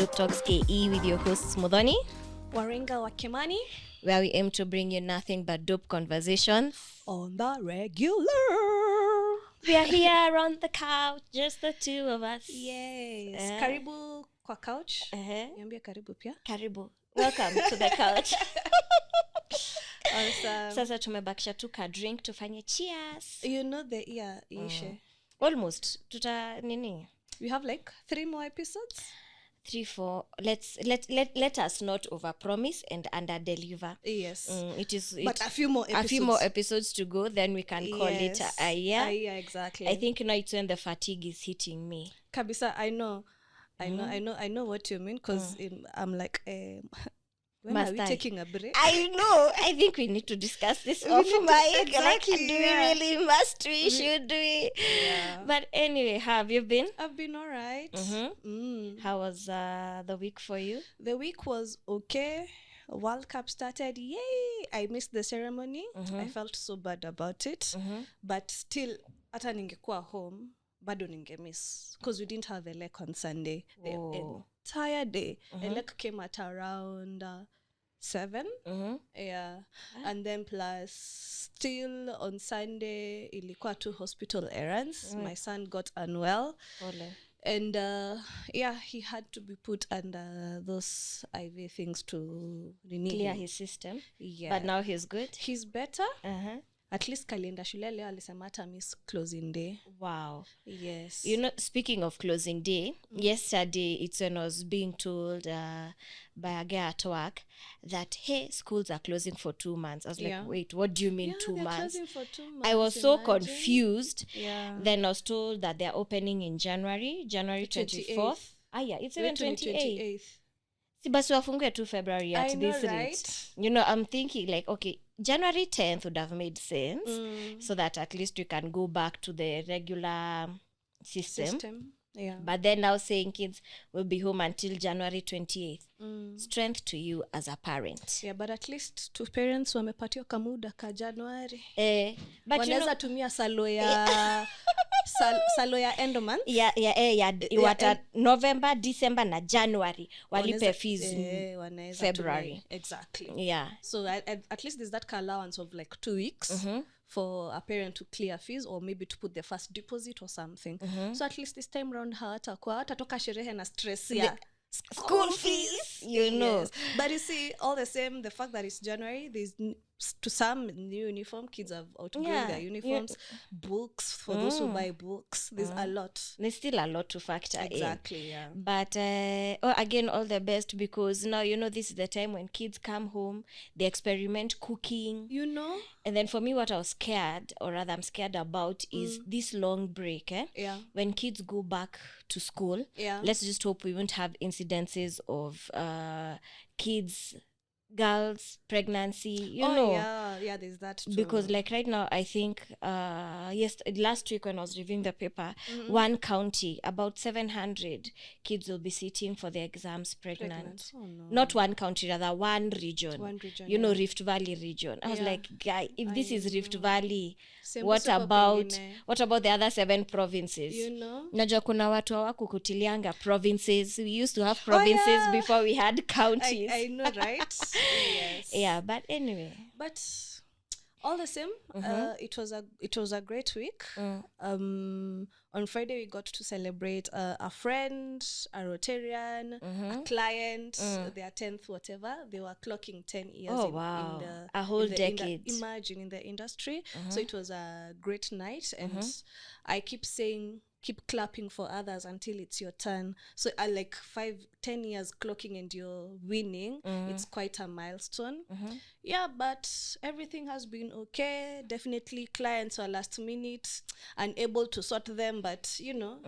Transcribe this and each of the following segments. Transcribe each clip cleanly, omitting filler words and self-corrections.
Dope Talks KE with your hosts Mudhoni, Waringa Wakimani, where we aim to bring you nothing but dope conversations on the regular. We are here on the couch, just the two of us. Yes. Karibu kwa couch. Niambie karibu pia. Karibu. Welcome to the couch. Awesome. Sasa tumebakisha tu ka drink tufanye cheers. You know the year ishe. Almost. Tuta nini? We have like 3 more episodes. 3, 4. Let us not overpromise and underdeliver. Yes. But a few more episodes. A few more episodes to go, then we can call it a year. Yeah, exactly. I think now it's when the fatigue is hitting me. Kabisa, I know what you mean, because I'm like, when are we taking a break? I know. I think we need to discuss this off mic. Exactly. Like, do we really? Must we? Should we? Yeah. But anyway, how have you been? I've been all right. How was the week for you? The week was okay. World Cup started. Yay! I missed the ceremony. I felt so bad about it. But still, hata ningekuwa home, bado ningemiss. Because we didn't have Elec on Sunday. The entire day. Elec came at around 7. Yeah. And then plus still on Sunday ilikuwa 2 hospital errands. My son got unwell. And he had to be put under those IV things to clear his system. Yeah. But now he's good. He's better. At least kalienda shule leo alisema hata miss closing day. Wow. Yes. You know, speaking of closing day, yesterday it's when I was being told by a guy at work that, hey, schools are closing for 2 months. I was like, wait, what do you mean 2 months? Closing for 2 months. I was so confused. Yeah. Then I was told that they're opening in January 24th. Yeah, it's even 28th. Si basi wafungue tu February at this rate. You know, I'm thinking like, okay, January 10th would have made sense so that at least we can go back to the regular system. Yeah. But then now saying kids will be home until January 28th. Strength to you as a parent. Yeah, but at least two parents wamepatiwa kamuda ka January. But wanaweza tumia salo ya salo ya end of month. Wata November, December na January walipe fees February. Exactly. Yeah. So at least there's that allowance of like 2 weeks. For a parent to clear fees or maybe to put the first deposit or something. So at least this time round hatatoka sherehe na stress ya school fees, you know. Yes. But you see, all the same, the fact that it's January, there's to some new uniform. Kids have outgrown their uniforms. Books, for those who buy books, there's a lot. There's still a lot to factor in. Exactly, yeah. But again, all the best, because now, you know, this is the time when kids come home, they experiment cooking. You know? And then for me, what I was scared, or rather I'm scared about, is this long break. Yeah. When kids go back to school, let's just hope we won't have incidences of kids, girls, pregnancy, you know. Yeah, there's that too. Because like right now, I think last week when I was reviewing the paper, one county, about 700 kids will be sitting for their exams pregnant. Oh, no. Not one county, rather one region. You know, Rift Valley region. I was like, guy, if this is Rift Valley, what about the other 7 provinces? You know? Najua kuna watu hawakukutilianga provinces. We used to have provinces before we had counties. I know, right? Yes. Yeah, but anyway. But all the same, it was a great week. On Friday we got to celebrate a friend, a Rotarian, a client, their 10th whatever. They were clocking 10 years in a whole decade. Imagine in the industry. So it was a great night, and I keep clapping for others until it's your turn. So like 5-10 years clocking and you're winning, it's quite a milestone. Yeah, but everything has been okay. Definitely clients were last minute, unable to sort them, but you know,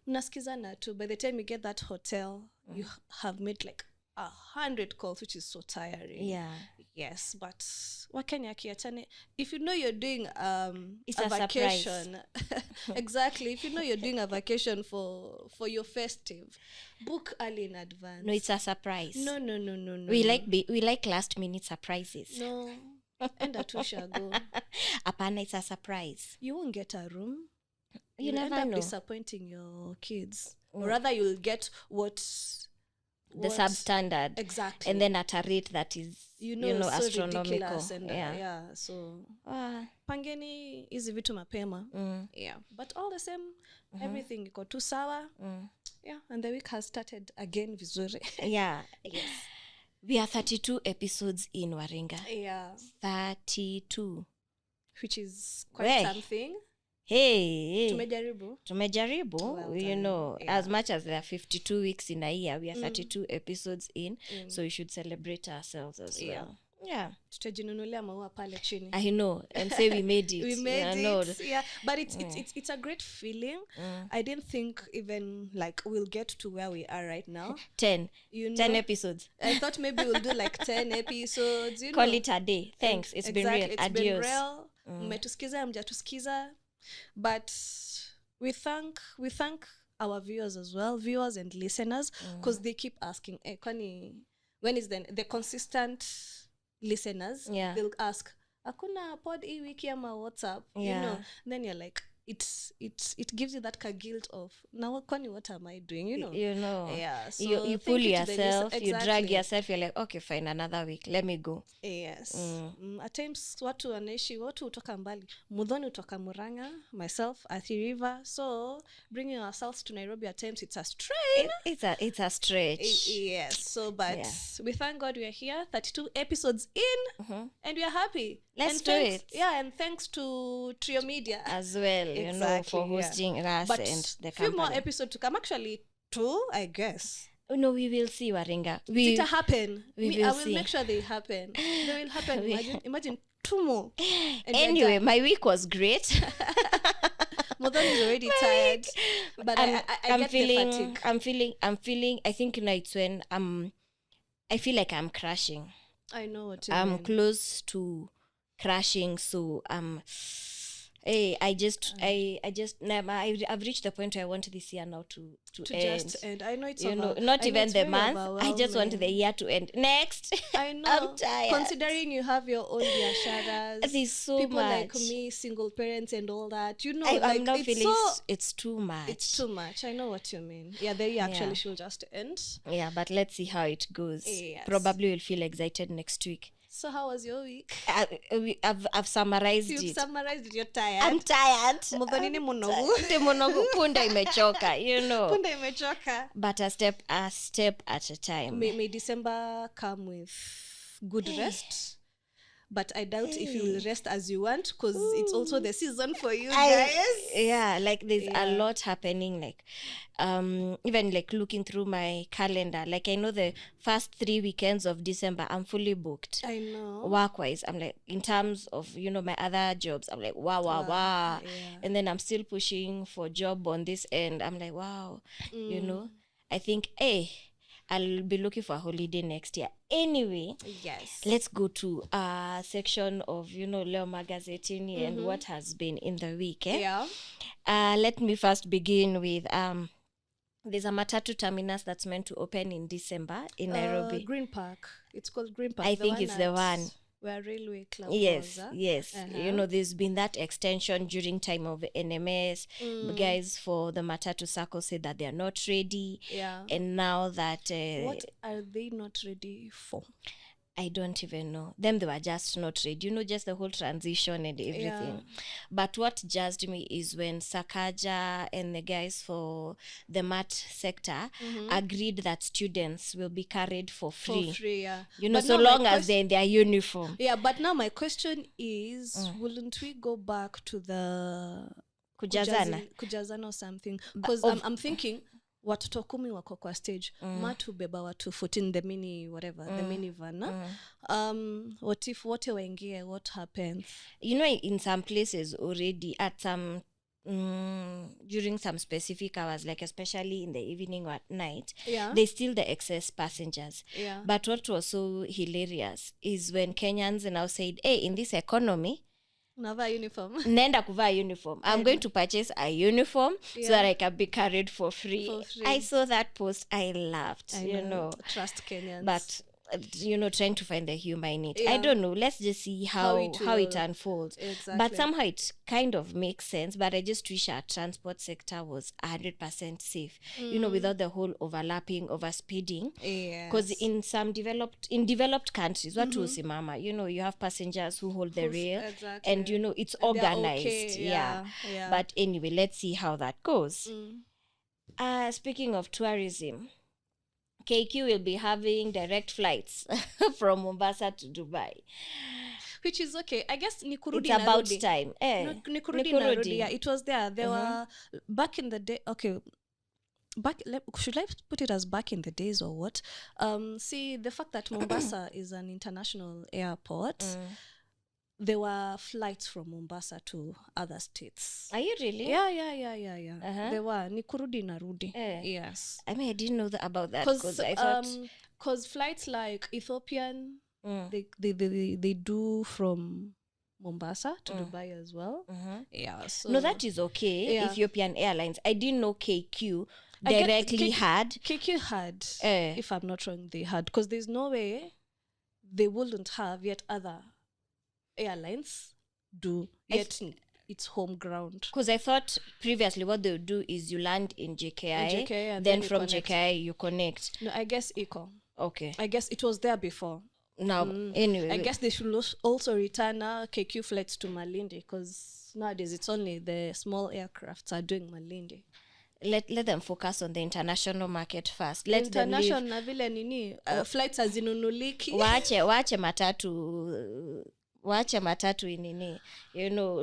mnasikizana too. By the time you get that hotel, you have made like 100 calls, which is so tiring. Yeah. Yes, but wakenya kiachane. If you know you're doing it's a surprise. vacation, exactly. If you know you're doing a vacation for your festive, book early in advance. No, it's a surprise. No. We like last minute surprises. No, enda tu shago. Apana, it's a surprise. You won't get a room. You never end up know. disappointing your kids, or rather, you'll get what the substandard. Exactly. And then at a rate that is, so astronomical. and, so pangeni hizi vitu mapema. Yeah, but all the same, everything iko tu sawa. Yeah, and the week has started again vizuri. Yeah. Yes. We are 32 episodes in, Waringa. Yeah. 32. Which is quite something. Hey. Tumejaribu. Well, as much as there are 52 weeks in a year, we are 32 episodes in. So we should celebrate ourselves as well. Yeah. Tutajinunulia maua pale chini. I know, and say we made it. We made it. Yeah, but it's a great feeling. I didn't think even like we'll get to where we are right now. 10 episodes. I thought maybe we'll do like 10 episodes. Call it a day. Thanks. It's been real. It's Adios. been real. Mmetusikiza, mjatusikiza. But we thank our viewers as well, viewers and listeners, because they keep asking, when is the consistent listeners? They'll ask, akuna pod hii wiki ama WhatsApp, then you're like, it gives you that guilt of now what am I doing, yeah, so you pull yourself, you drag yourself, you're like, okay, fine, another week, let me go. Yes. At times watu utoka mbali, Mudhoni utoka Muranga, myself Athi River, so bringing ourselves to Nairobi at times it's a strain. It's a stretch. Yes, so but we thank God we are here, 32 episodes in, and we are happy. Let's do it. Yeah, and thanks to Trio Media as well, for hosting us but and the company. Few more episodes to come, actually 2, I guess. No, we will see, Waringa. It'll happen. I will see. make sure they happen. They will happen. Imagine 2 more. Anyway, my week was great. Mother is already tired, but I get feeling, the fatigue. I'm feeling. I think it's when I feel like I'm crashing. I know what you mean. I'm close to crashing, so I've reached the point where I want this year now to end. Just end. I know it's not even the month. I just want the year to end. Next. I know. I'm tired. Considering you have your own biasharas. There's so people much. Like me, single parents and all that. I'm not feeling it's too much. It's too much. I know what you mean. Yeah, the year actually should just end. Yeah, but let's see how it goes. Yes. Probably we'll feel excited next week. So how was your week? I've summarized it. You've summarized it. You're tired. I'm tired. Mudhonini munogu. Punda imechoka, Punda imechoka. But a step at a time. May December come with good rest. But I doubt if you will rest as you want, because it's also the season for you guys. Like there's a lot happening, like even like looking through my calendar, like I know the first 3 weekends of December I'm fully booked. I know. Work-wise, I'm like, in terms of my other jobs, I'm like wow. Yeah. And then I'm still pushing for job on this end. I'm like, wow. I think I'll be looking for a holiday next year. Anyway, yes. Let's go to a section of, Leo Magazetini and what has been in the week. Yeah. Let me first begin with there's a Matatu terminus that's meant to open in December in Nairobi. Green Park. It's called Green Park. I think it's the one. Where Railway Club yes. was. There's been that extension during time of NMS. Guys for the Matatu Circle said that they are not ready. Yeah. And now that what are they not ready for? I don't even know. Them, they were just not ready. Just the whole transition and everything. Yeah. But what jazzed me is when Sakaja and the guys for the MAT sector agreed that students will be carried for free. For free, yeah. So long as they're in their uniform. Yeah, but now my question is, wouldn't we go back to the Kujazana or something? Because I'm thinking, watoto 10 wako kwa stage, matu beba watu 14, the mini whatever, the minivan. What if wote waingie, what happens? In some places already at some during some specific hours, like especially in the evening or at night, they steal the excess passengers. Yeah. But what was so hilarious is when Kenyans now said, hey, in this economy, Nava uniform. Nenda kuvaa uniform. I'm going to purchase a uniform so that I can be carried for free. I saw that post. I laughed, I know. Trust Kenyans. But trying to find the humor in it. I don't know. Let's just see how it unfolds. Exactly. But somehow it kind of makes sense. But I just wish our transport sector was 100% safe. Without the whole overlapping, overspeeding. Because in some developed countries, what will simama? You have passengers who hold the rail, and it's organized. Okay. Yeah. But anyway, let's see how that goes. Speaking of tourism, KQ will be having direct flights from Mombasa to Dubai, which is okay. I guess it's about time. Nikurudi. Yeah, it was there. There were back in the day. Okay, should I put it as back in the days or what? See, the fact that Mombasa is an international airport. There were flights from Mombasa to other states. Are you really? Yeah. There were Nikurudi Narudi. Yes. I mean, I didn't know about that because I thought because flights like Ethiopian, they do from Mombasa to Dubai as well. Yeah. So no, that is okay. Yeah. Ethiopian Airlines. I didn't know KQ directly had. KQ had, if I'm not wrong, they had, because there's no way they wouldn't have, yet other airlines do, yet it's home ground. Because I thought previously what they would do is you land in JKI, and then from JKI you connect. No, I guess ECO. Okay. I guess it was there before. Now, anyway. I guess they should also return KQ flights to Malindi, because nowadays it's only the small aircrafts are doing Malindi. Let them focus on the international market first. Let international na vile nini flights hazinunuliki. Wache matatu inini,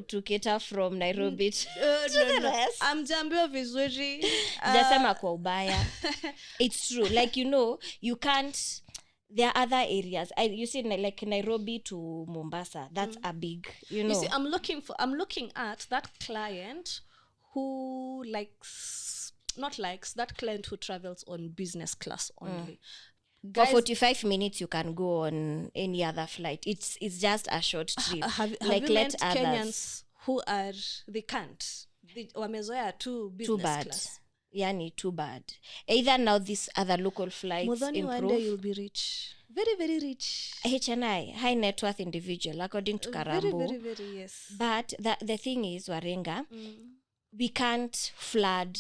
to cater from Nairobi to the rest. Amjambiwa vizuri. Jasema kwa ubaya. It's true. Like, you can't, there are other areas. You see, like Nairobi to Mombasa, that's a big, You see, I'm looking at that client who that client who travels on business class only. For 45 minutes you can go on any other flight. It's just a short trip. Have you met Kenyans who they can't? Wamezoea tu business class. Yani too bad. Either now these other local flights Modhani improve. One day you'll be rich. Very, very rich. HNI, high net worth individual, according to Karambo. Very, very, very, yes. But the thing is, Warenga, we can't flood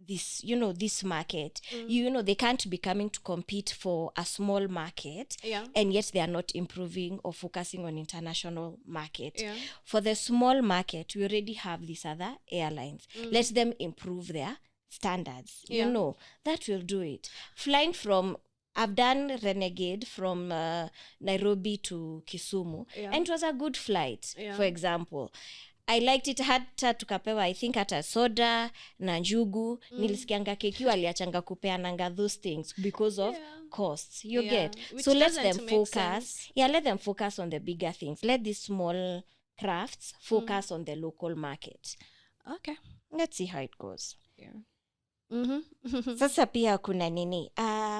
this this market. They can't be coming to compete for a small market, and yet they are not improving or focusing on international market. For the small market, we already have these other airlines. Let them improve their standards. That will do it. Flying from, I've done Renegade from Nairobi to Kisumu, and it was a good flight. For example, I liked it. Hata tukapewa, I think, hata soda na njugu. Nilisikianga KQ aliachanga kupeananga those things because of costs. You get. Which so let them focus. Sense. Let them focus on the bigger things. Let these small crafts focus on the local market. Okay. Let's see how it goes. Yeah. Sasa pia kuna nini?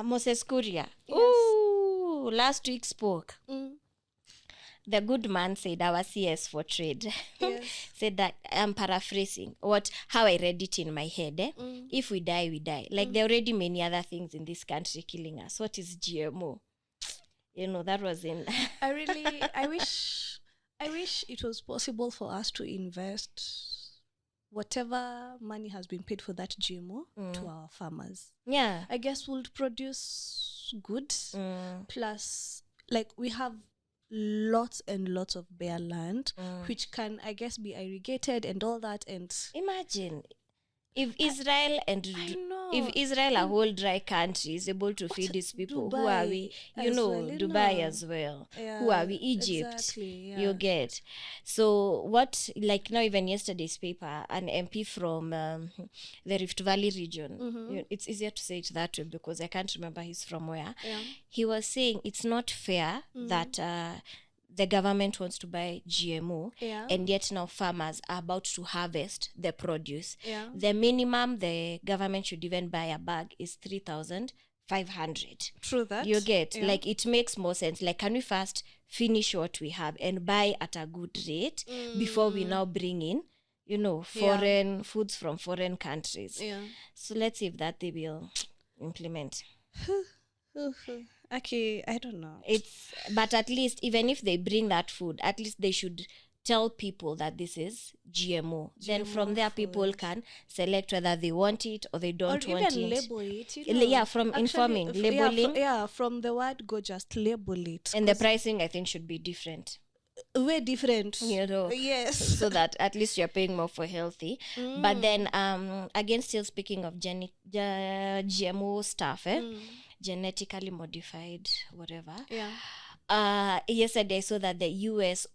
Moses Kuria. Yes. Ooh, last week spoke. The good man said, our CS for trade, said that, I'm paraphrasing how I read it in my head. If we die, we die. Like there are already many other things in this country killing us. What is GMO? That was in... I wish it was possible for us to invest whatever money has been paid for that GMO to our farmers. Yeah. I guess we'll produce goods. Plus, like, we have lots and lots of bare land, which can, I guess, be irrigated and all that. And imagine if Israel a whole dry country is able to feed its people. Dubai who are we? Dubai as well. Yeah, who are we? Egypt. Exactly, You get. So what? Like now, even yesterday's paper, an MP from the Rift Valley region. It's easier to say it that way because I can't remember he's from where. He was saying it's not fair that the government wants to buy GMO, and yet now farmers are about to harvest the produce. The minimum the government should even buy a bag is 3,500. True that. You get. Like, it makes more sense. Like, can we first finish what we have and buy at a good rate before we now bring in, foreign foods from foreign countries? So let's see if that they will implement. Okay, I don't know. But at least even if they bring that food, at least they should tell people that this is GMO. Then from there, people can select whether they want it or they don't want it. Or even label it. Yeah, from informing, labeling. Yeah, from the word go, just label it. And the pricing, I think, should be different. Way different. Yes. So that at least you're paying more for healthy. But then, again, still speaking of GMO stuff, genetically modified, whatever. Yeah. Yesterday I saw that the US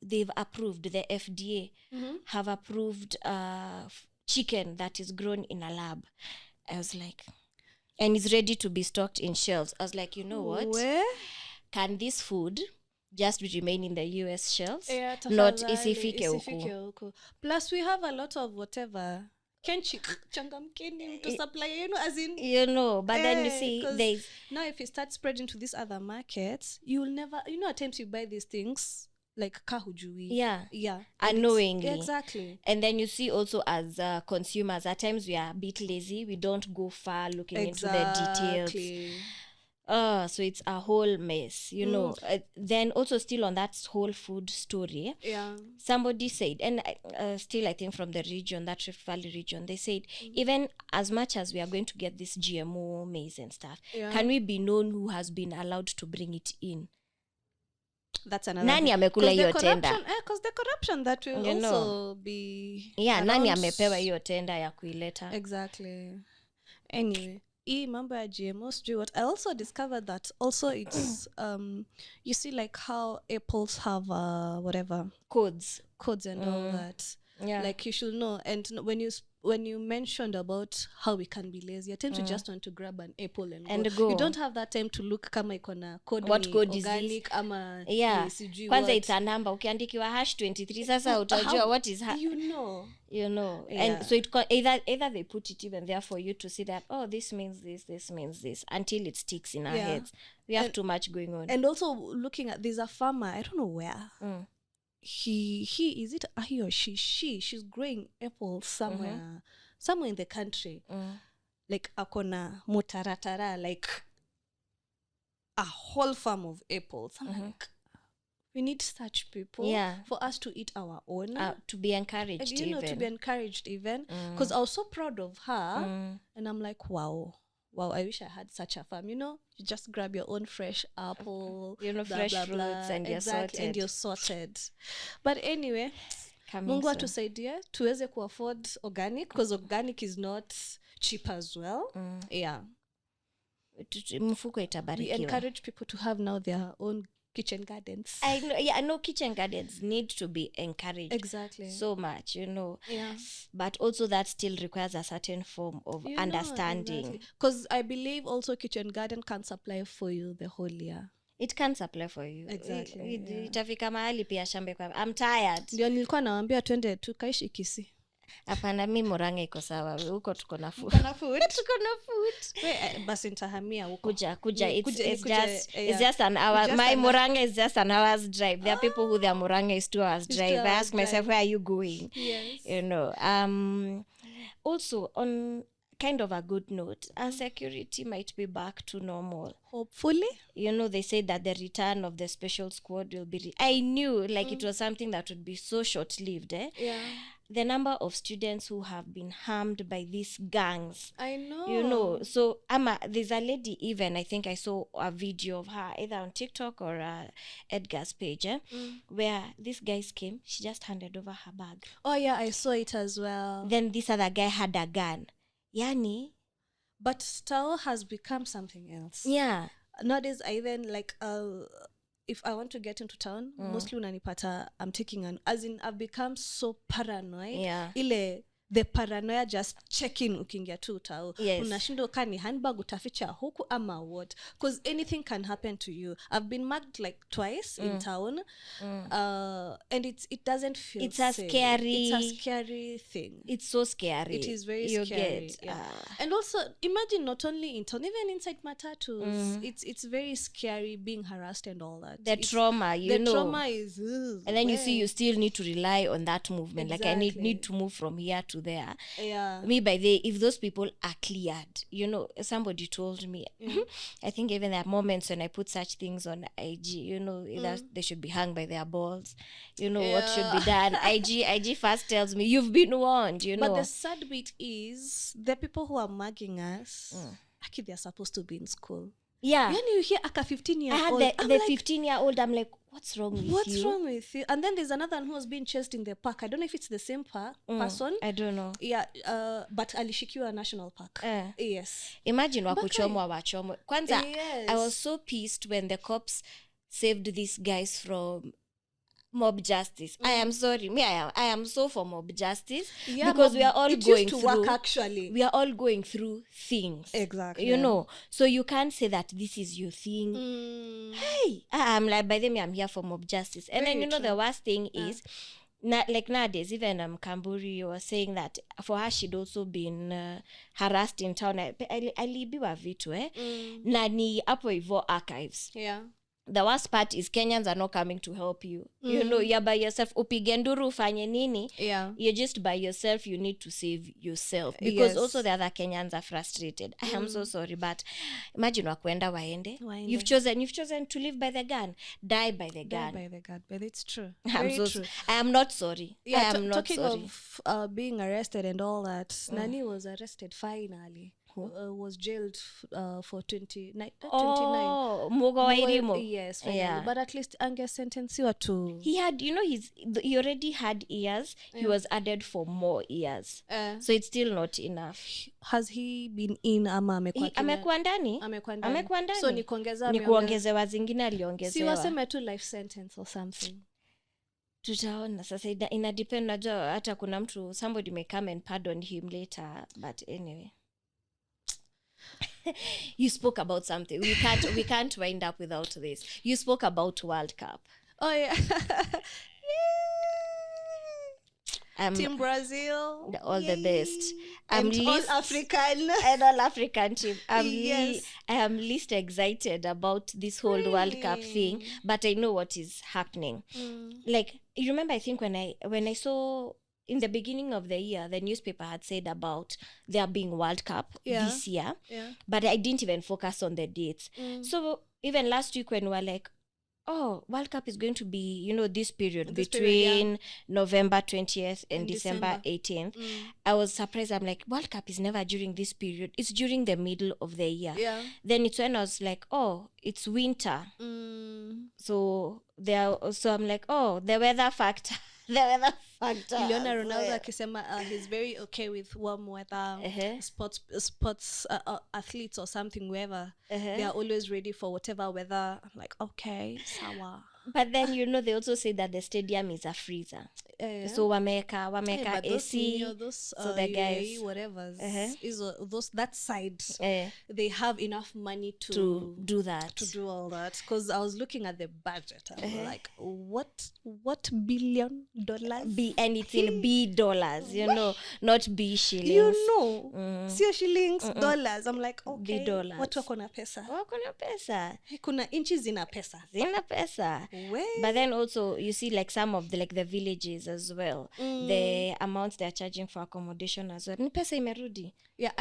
they've approved, the FDA have approved chicken that is grown in a lab. I was like, and it's ready to be stocked in shelves. I was like, you know what? Where? Can this food just remain in the US shelves? Yeah, not isifike huku. Plus we have a lot of whatever. Changamkeni to supply, as in, but then you see now if you start spreading to these other markets, you'll never, at times you buy these things like kahujui. Yeah, unknowingly. Exactly. And then you see also as consumers, at times we are a bit lazy, we don't go far looking into the details. So it's a whole mess, then also still on that whole food story, somebody said, and still I think from the region, that Rift Valley region, they said, even as much as we are going to get this GMO maize and stuff, can we be known who has been allowed to bring it in? That's another nani amekula hiyo tenda, because the corruption that will also be nani amepewa hiyo tenda ya kuileta. Exactly. Anyway, mambo ya GMO, what I also discovered that also it's you see like how apples have whatever codes and all that. Like you should know. And when you mentioned about how we can be lazy, at times you just want to grab an apple and go. You don't have that time to look kama iko na code, what code organic, is this? Ama kwanza it's a number, ukiandikiwa #23 sasa utajua what is and so it either they put it even there for you to see that, oh, this means this until it sticks in our heads. We have too much going on. And also looking at, there's a farmer, I don't know where, he is it a he or she's growing apples somewhere in the country, like akona mutaratara, like a whole farm of apples. I'm like, we need such people for us to eat our own, to be encouraged, even because I was so proud of her, and I'm like, wow, I wish I had such a farm. You just grab your own fresh apple, fresh fruits, and you're sorted. But anyway, Mungu atusaidie tuweze ku afford organic, because organic is not cheap as well. Mfuko itabarikiwa. We encourage people to have now their own kitchen gardens. I know kitchen gardens need to be encouraged. Exactly. So much, But also that still requires a certain form of understanding. Because I believe also kitchen garden can supply for you the whole year. It can supply for you. Exactly. Itafika mahali pia shambe kwa I'm tired. Ndio nilikuwa nawaambia twende tukaishi Kisii. Hapana, mimi Murang'a iko sawa. Huko tuko na food. Tuko na food. Basi nitahamia huko. Kuja. It's just an hour. My Murang'a is just an hour's drive. There are people who their Murang'a is 2 hours drive. I ask myself, where are you going? Yes. Also on kind of a good note, our security might be back to normal. Hopefully. They said that the return of the special squad will be... I knew it was something that would be so short-lived. The number of students who have been harmed by these gangs. I know. So there's a lady, even I think I saw a video of her either on TikTok or Edgar's page, where these guys came. She just handed over her bag. Oh yeah, I saw it as well. Then this other guy had a gun. Yani. But style has become something else. Yeah. Nowadays, I even like if I want to get into town, mostly unanipata, I'm taking as in I've become so paranoid. Yeah. The paranoia just checking ukiingia tu tao. Yes. Unashindo kani handbag utaficha huku ama what? Because anything can happen to you. I've been mugged like twice in town. And it doesn't feel it's safe. It's a scary thing. It's so scary. It is very scary. And also imagine not only in town, even inside matatus, it's very scary being harassed and all that. The trauma, trauma is and then you see you still need to rely on that movement. Exactly. Like I need to move from here to there. Yeah. Me by if those people are cleared, you know, somebody told me, I think even there are moments when I put such things on IG, you know, either they should be hung by their balls, you know, what should be done. IG first tells me, you've been warned, you know. But the sad bit is the people who are mugging us, actually they're supposed to be in school. Yeah. When you hear a 15-year-old, I had the 15-year-old, I'm like, what's wrong with you? What's wrong with you? And then there's another one who was being chased in the park. I don't know if it's the same person. I don't know. Yeah, but alishikiwa National Park. Yes. Imagine wakuchomwa wachomwe. Kwanza, yes. I was so pissed when the cops saved these guys from mob justice. I am sorry. I am so for mob justice, because we are all going through work, actually. We are all going through things. Exactly. You know, so you can't say that this is your thing. Hey, I'm like, by the way, I'm here for mob justice. And then, you know, the worst thing is, like nowadays, even Kamburi was saying that for her she'd also been harassed in town. Alibiwa vitu na ni hapo hivyo archives. Yeah. The worst part is Kenyans are not coming to help you. You know, you're by yourself. Upige nduru ufanye nini? Yeah. You're just by yourself. You need to save yourself. Because also the other Kenyans are frustrated. I am so sorry, but imagine wakwenda waende. You've chosen to live by the gun. Die by the gun. Die by the gun. But it's true. True. I am not sorry. Yeah, I am not sorry. Talking of being arrested and all that, Nani was arrested finally. Was jailed for 29. Oh, Mugo wa Irimo. Yes, finally. Yeah. But at least ange sentenciwa to. He had, you know, he already had years. He was added for more years. So it's still not enough. Has he been in ama amekuwa ndani? Amekuwa ndani. So ni kuongezewa zingine aliongezewa. Si waseme tu life sentence or something. Tutaona sasa, ina depend, najua hata kuna mtu, somebody may come and pardon him later, but anyway. You spoke about something. We can't wind up without this. You spoke about World Cup. Oh yeah. Team Brazil. All the best. And all African. And all African team. I am least excited about this whole World Cup thing, but I know what is happening. Like, you remember, I think when I saw in the beginning of the year, the newspaper had said about there being World Cup this year, but I didn't even focus on the dates. So even last week when we were like, oh, World Cup is going to be, you know, this period between November 20th and December 18th. I was surprised. I'm like, World Cup is never during this period. It's during the middle of the year. Yeah. Then it's when I was like, oh, it's winter. So I'm like, oh, the weather factor. Niliona Ronaldo akisema he's very okay with warm weather. Sports athletes or something, wherever they are always ready for whatever weather. I'm like, okay, sawa. But then, you know, they also say that the stadium is a freezer. So wameka AC. So the guys, whatever, that side, they have enough money to do that, to do all that. Because I was looking at the budget, I'm like, what $billion? And it's in B dollars, you know, not B shillings. You know, sio shillings, dollars. I'm like, okay, B dollars. Watu wako na pesa. Kuna inchi zina pesa. But then also you see like some of the villages as well, the amounts they're charging for accommodation as well. Ni pesa imerudi. Yeah,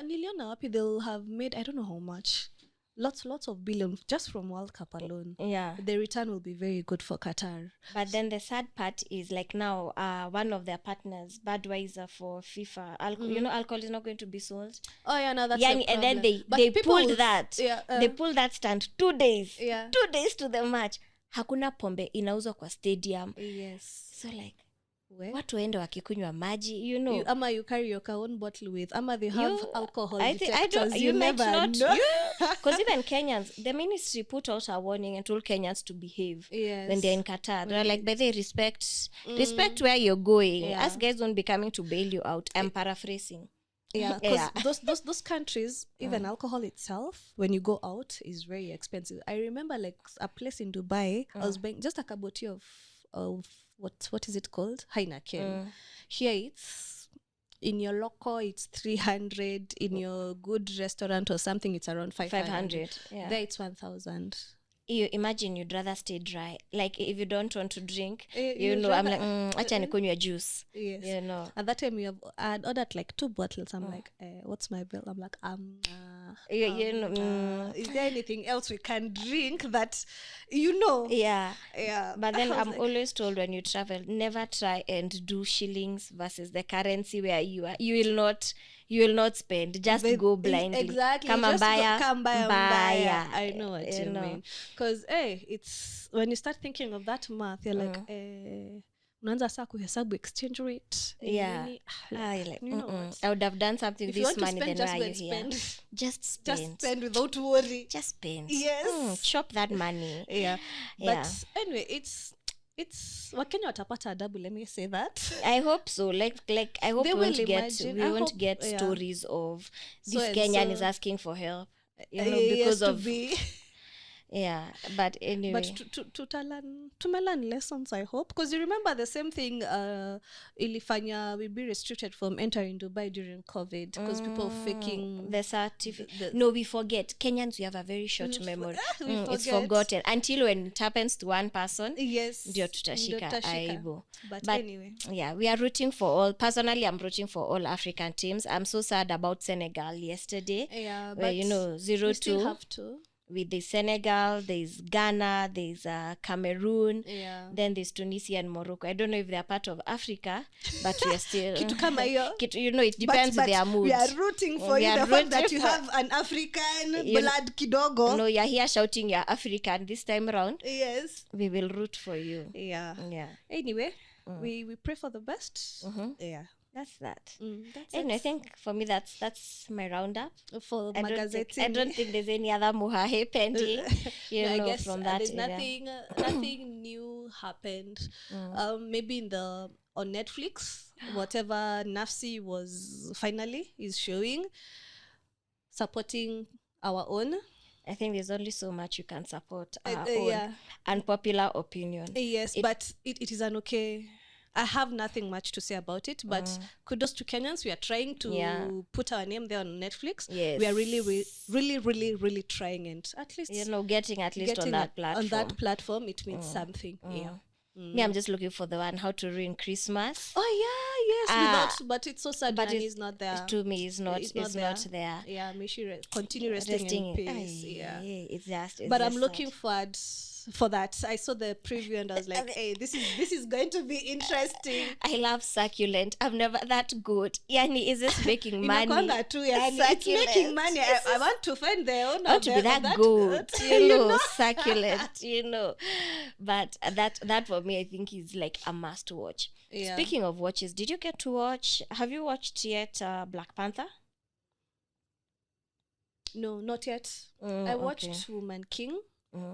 niliona wapi they'll have made, I don't know how much, lots of billions just from World Cup alone. Yeah, the return will be very good for Qatar. But then the sad part is like now one of their partners, Budweiser, for FIFA, you know, alcohol is not going to be sold. Oh yeah, no, that's a problem. And then they pulled that. They pulled that stand 2 days. 2 days to the match. Hakuna pombe inauzwa kwa stadium. Yes. So like, watu waende wakikunywa maji, you know. Ama you carry your own bottle with. Ama they have alcohol detectors. You never know. Because even Kenyans, the ministry put out a warning and told Kenyans to behave when they're in Qatar. They're like, but they respect where you're going. Us guys won't be coming to bail you out. I'm paraphrasing. Yeah, because those countries, even alcohol itself, when you go out, is very expensive. I remember like a place in Dubai, I was buying just a kaboti of what is it called? Heineken. Here it's in your local, it's 300. In your good restaurant or something, it's around 500. Yeah. There it's 1,000. you imagine you'd rather stay dry. Like if you don't want to drink, You'd I'm rather- like, acha nikunywe juice. Yes. You know. At that time, I had ordered like 2 bottles. I'm like, what's my bill? I'm like, You know, is there anything else we can drink that, you know? Yeah. Yeah. But then I was I'm like, always told when you travel, never try and do shillings versus the currency where you are. You will not spend. Just go blindly. Exactly. Come Just buy. come buy. Buy. I know what you mean. Because it's when you start thinking of that math, you're like, unaanza saa kuhesabu exchange rate. Yeah. Nini. Like, you know what? I would have done something If with you this want to money, spend, then just why go are you and here? spend. Just spend. Just spend without worry. Just spend. Yes. Chop that money. Yeah. Yeah. But anyway, it's Wakenya watapata adabu, let me say that. I hope so. Like I hope They we will won't get imagine. I hope, yeah. stories of So this and Kenyan so. is asking for help. Yes, Because to of be. yeah. But anyway. But tumelan lessons, I hope, because you remember the same thing ilifanya we be restricted from entering Dubai during COVID because people faking the certificate. No, we forget. Kenyans, we have a very short memory. It's forget. forgotten until when it happens to one person. Yes, Ndio tutashika aibu. But anyway, yeah, we are rooting for all. Personally, I'm rooting for all African teams. I'm so sad about Senegal yesterday. Yeah, where but 0-2. we still have to. With the Senegal, there's Ghana, there's Cameroon, then there's Tunisia and Morocco. I don't know if they're part of Africa, but we are still Kitu kama hiyo. It depends but their mood. We are rooting for you, the fact that you have an African blood kidogo. No, you're here shouting you're African this time around. Yes, we will root for you. Yeah. Anyway, we pray for the best. Yeah. That's that. That's and I think for me that's my roundup for I don't think there's any other muhahe pending. I guess from that there's nothing new happened. Maybe on Netflix, whatever Nafsi was finally is showing, supporting our own. I think there's only so much you can support our own unpopular opinion. Yes, but it is an okay. I have nothing much to say about it, but kudos to Kenyans. We are trying to put our name there on Netflix. Yes. We are really trying, and at least getting on that platform. On that platform, it means something. Yeah. Me, I'm just looking for the one How to Ruin Christmas. Oh yeah, yes, but it's so sad. But it's not there. To me, it's not there. Yeah, may she continue resting in peace. It's just. But I'm looking forward for that. I saw the preview and I was like, hey, this is going to be interesting. I love succulent. I've never that good. Yani, is this making money? It's making money. I want to find the owner. I want to be that good. You know, succulent. You know, but that for me, I think is like a must watch. Yeah. Speaking of watches, did you get to watch? Have you watched yet Black Panther? No, not yet. I watched Woman King.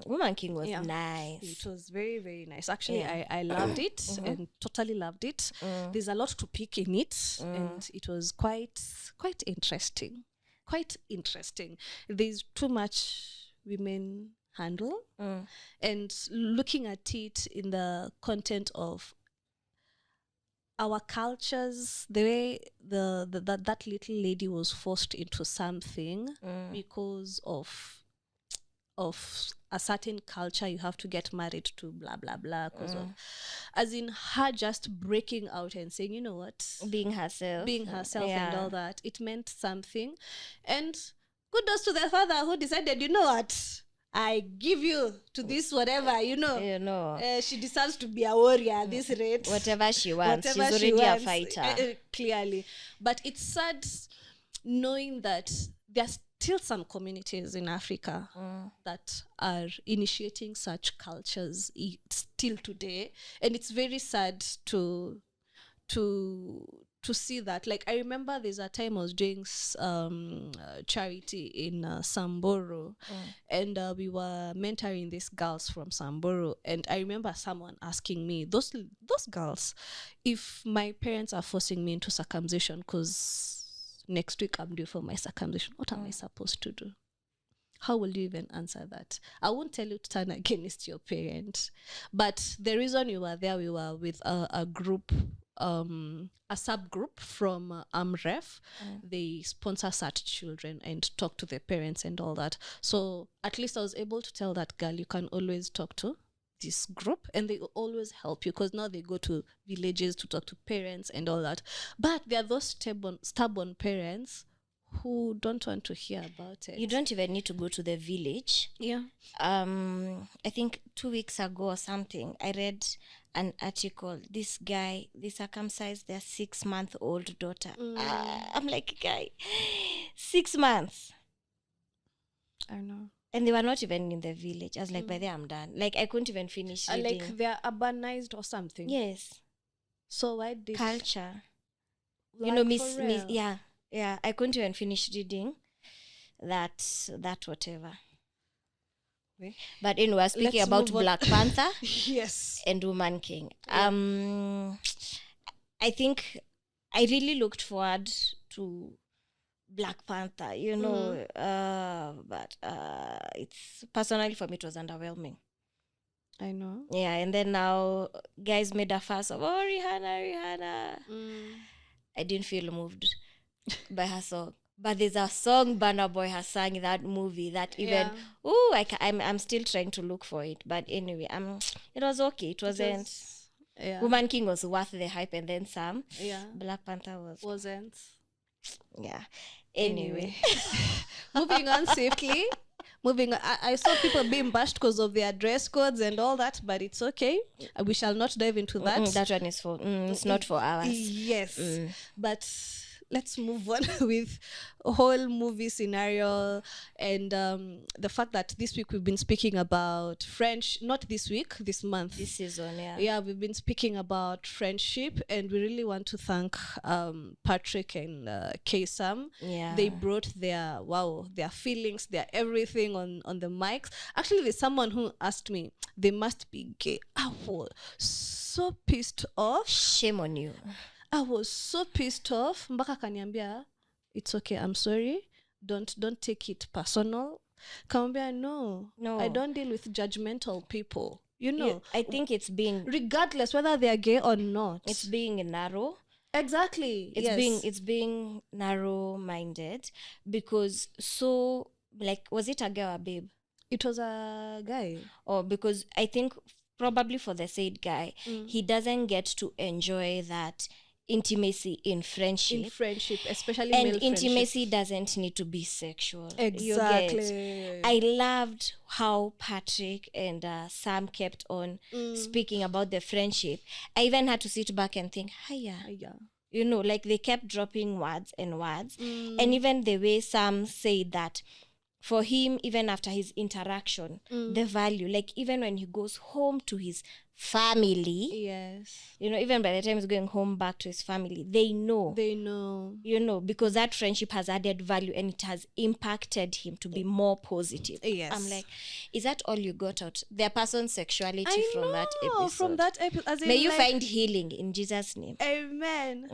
Woman King was nice. It was very, very nice. Actually, I loved it and totally loved it. There's a lot to pick in it, and it was quite interesting. Quite interesting. There's too much women handle, and looking at it in the content of our cultures, the way that little lady was forced into something because of a certain culture, you have to get married to blah blah blah, because of, as in her just breaking out and saying, you know what, being herself and all that, it meant something. And kudos to the father who decided, you know what, I give you to this whatever, she deserves to be a warrior at this rate. Whatever she wants. She's already a fighter. Clearly. But it's sad knowing that there's still some communities in Africa that are initiating such cultures still today. And it's very sad to see that. Like, I remember there's a time I was doing charity in Samburu, and we were mentoring these girls from Samburu, and I remember someone asking me, those girls, if my parents are forcing me into circumcision because next week I'm due for my circumcision, what am I supposed to do? How will you even answer that? I won't tell you to turn against your parent, but the reason we were there, we were with a group a subgroup from AMREF. They sponsor such children and talk to the parents and all that. So at least I was able to tell that girl, you can always talk to this group and they always help you, because now they go to villages to talk to parents and all that. But there are those stubborn parents who don't want to hear about it. You don't even need to go to the village. Yeah. I think 2 weeks ago or something, I read an article. This guy, they circumcised their 6-month-old daughter. I'm like, guy, 6 months. I know. And they were not even in the village. I was like, by then I'm done. Like, I couldn't even finish reading. Like they're urbanized or something. Yes. So why did culture? Like, you know, miss yeah. I couldn't even finish reading that whatever. Okay. But anyway, speaking about Black Panther, yes, and Woman King. Yeah. I think I really looked forward to Black Panther, you know, but it's personally for me it was underwhelming. I know. Yeah, and then now guys made a fuss of Rihanna. I didn't feel moved by her song, but there's a song Burna Boy has sung in that movie that even I'm still trying to look for it. But anyway, it was okay. It wasn't. Woman King was worth the hype and then some. Yeah, Black Panther wasn't. Yeah. Anyway. Moving on safely. I saw people being bashed because of their dress codes and all that, but it's okay. We shall not dive into that. That one is for it's not for ours. Yes. But let's move on with a whole movie scenario and the fact that this week we've been speaking about not this week, this month, this season. Yeah, we've been speaking about friendship, and we really want to thank Patrick and K-Sam. Yeah, they brought their feelings, their everything on the mics. Actually, there's someone who asked me, they must be gay. I was so pissed off. Shame on you. I was so pissed off. Mbaka kaniambia, it's okay, I'm sorry. Don't take it personal. Kaniambia, no, I don't deal with judgmental people. You know, yeah, I think it's being, regardless whether they are gay or not, it's being narrow. Exactly. It's being narrow-minded, because so, like, was it a girl or a babe? It was a guy. Or because I think probably for the said guy, he doesn't get to enjoy that intimacy in friendship, especially and male intimacy doesn't need to be sexual. Exactly. I loved how Patrick and Sam kept on speaking about the friendship. I even had to sit back and think, hiya. You know, like they kept dropping words and words, and even the way Sam said that for him, even after his interaction, the value, like even when he goes home to his family, yes, you know, even by the time he's going home back to his family, they know, you know, because that friendship has added value and it has impacted him to be more positive. Yes. I'm like, is that all you got out? Their person's sexuality that episode. May you find healing in Jesus' name. Amen.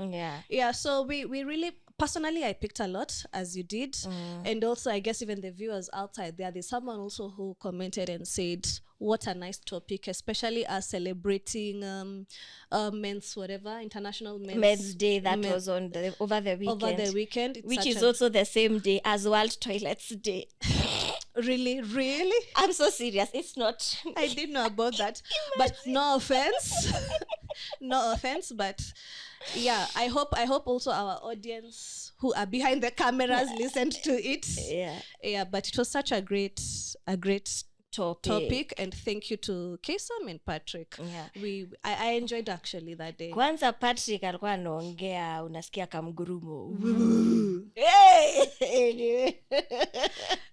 Yeah. So we really, personally, I picked a lot, as you did, and also I guess even the viewers outside there's someone also who commented and said, what a nice topic, especially as celebrating International Men's Day that was on over the weekend. Which is also the same day as World Toilets Day. Really? I'm so serious. It's not. I didn't know about that. But no offense. No offense, but yeah, I hope also our audience who are behind the cameras listened to it. Yeah, but it was such a great topic, and thank you to K-Sam and Patrick. I enjoyed actually that day. Kwanza Patrick alikuwa anaongea, unasikia kamgurumo.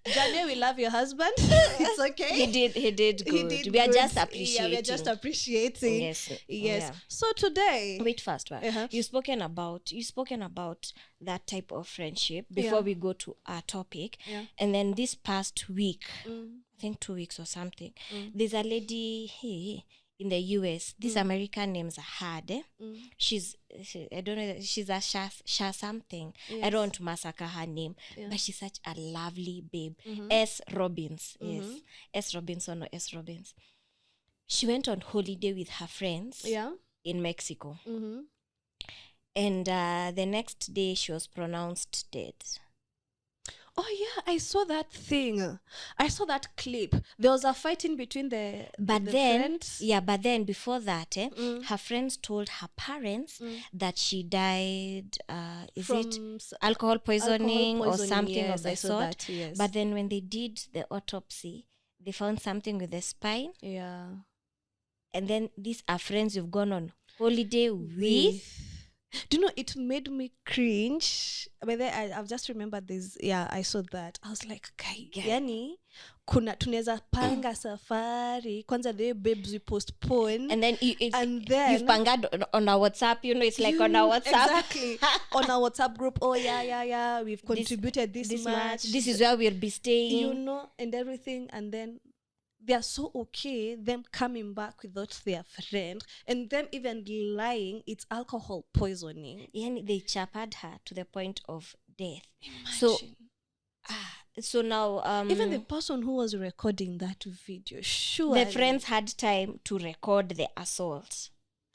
Jane, we love your husband. It's okay. He did good. We are just appreciating. Yeah, we are just appreciating. Yes. Yeah. So today, wait first. You've spoken about that type of friendship before we go to our topic. And then this past week, I think 2 weeks or something, there's a lady in the US. This American name's Had. I don't know, she's a Sha something. I don't want to massacre her name, but she's such a lovely babe. S. Robbins. Yes. S. Robinson or S. Robbins. She went on holiday with her friends in Mexico. And the next day she was pronounced dead. Oh yeah, I saw that thing. I saw that clip. There was a fight in between the friends. Yeah, but then before that, her friends told her parents that she died. Is it alcohol poisoning or something, yes, of the sort? That, yes. But then when they did the autopsy, they found something with the spine. Yeah. And then these are friends you've gone on holiday with. Do you know, it made me cringe. But then I've just remembered this. Yeah, I saw that. I was like, yani kuna tunaweza panga safari kwanza, the babes we postpone, and then you've panged on our WhatsApp, it's like on our WhatsApp, exactly. On our WhatsApp group. Oh yeah, we've contributed this much, this is where we'll be staying, and everything. And then they are so okay them coming back without their friend, and them even lying it's alcohol poisoning. And they chappered her to the point of death. Imagine. So now even the person who was recording that video, sure, the friends had time to record the assault.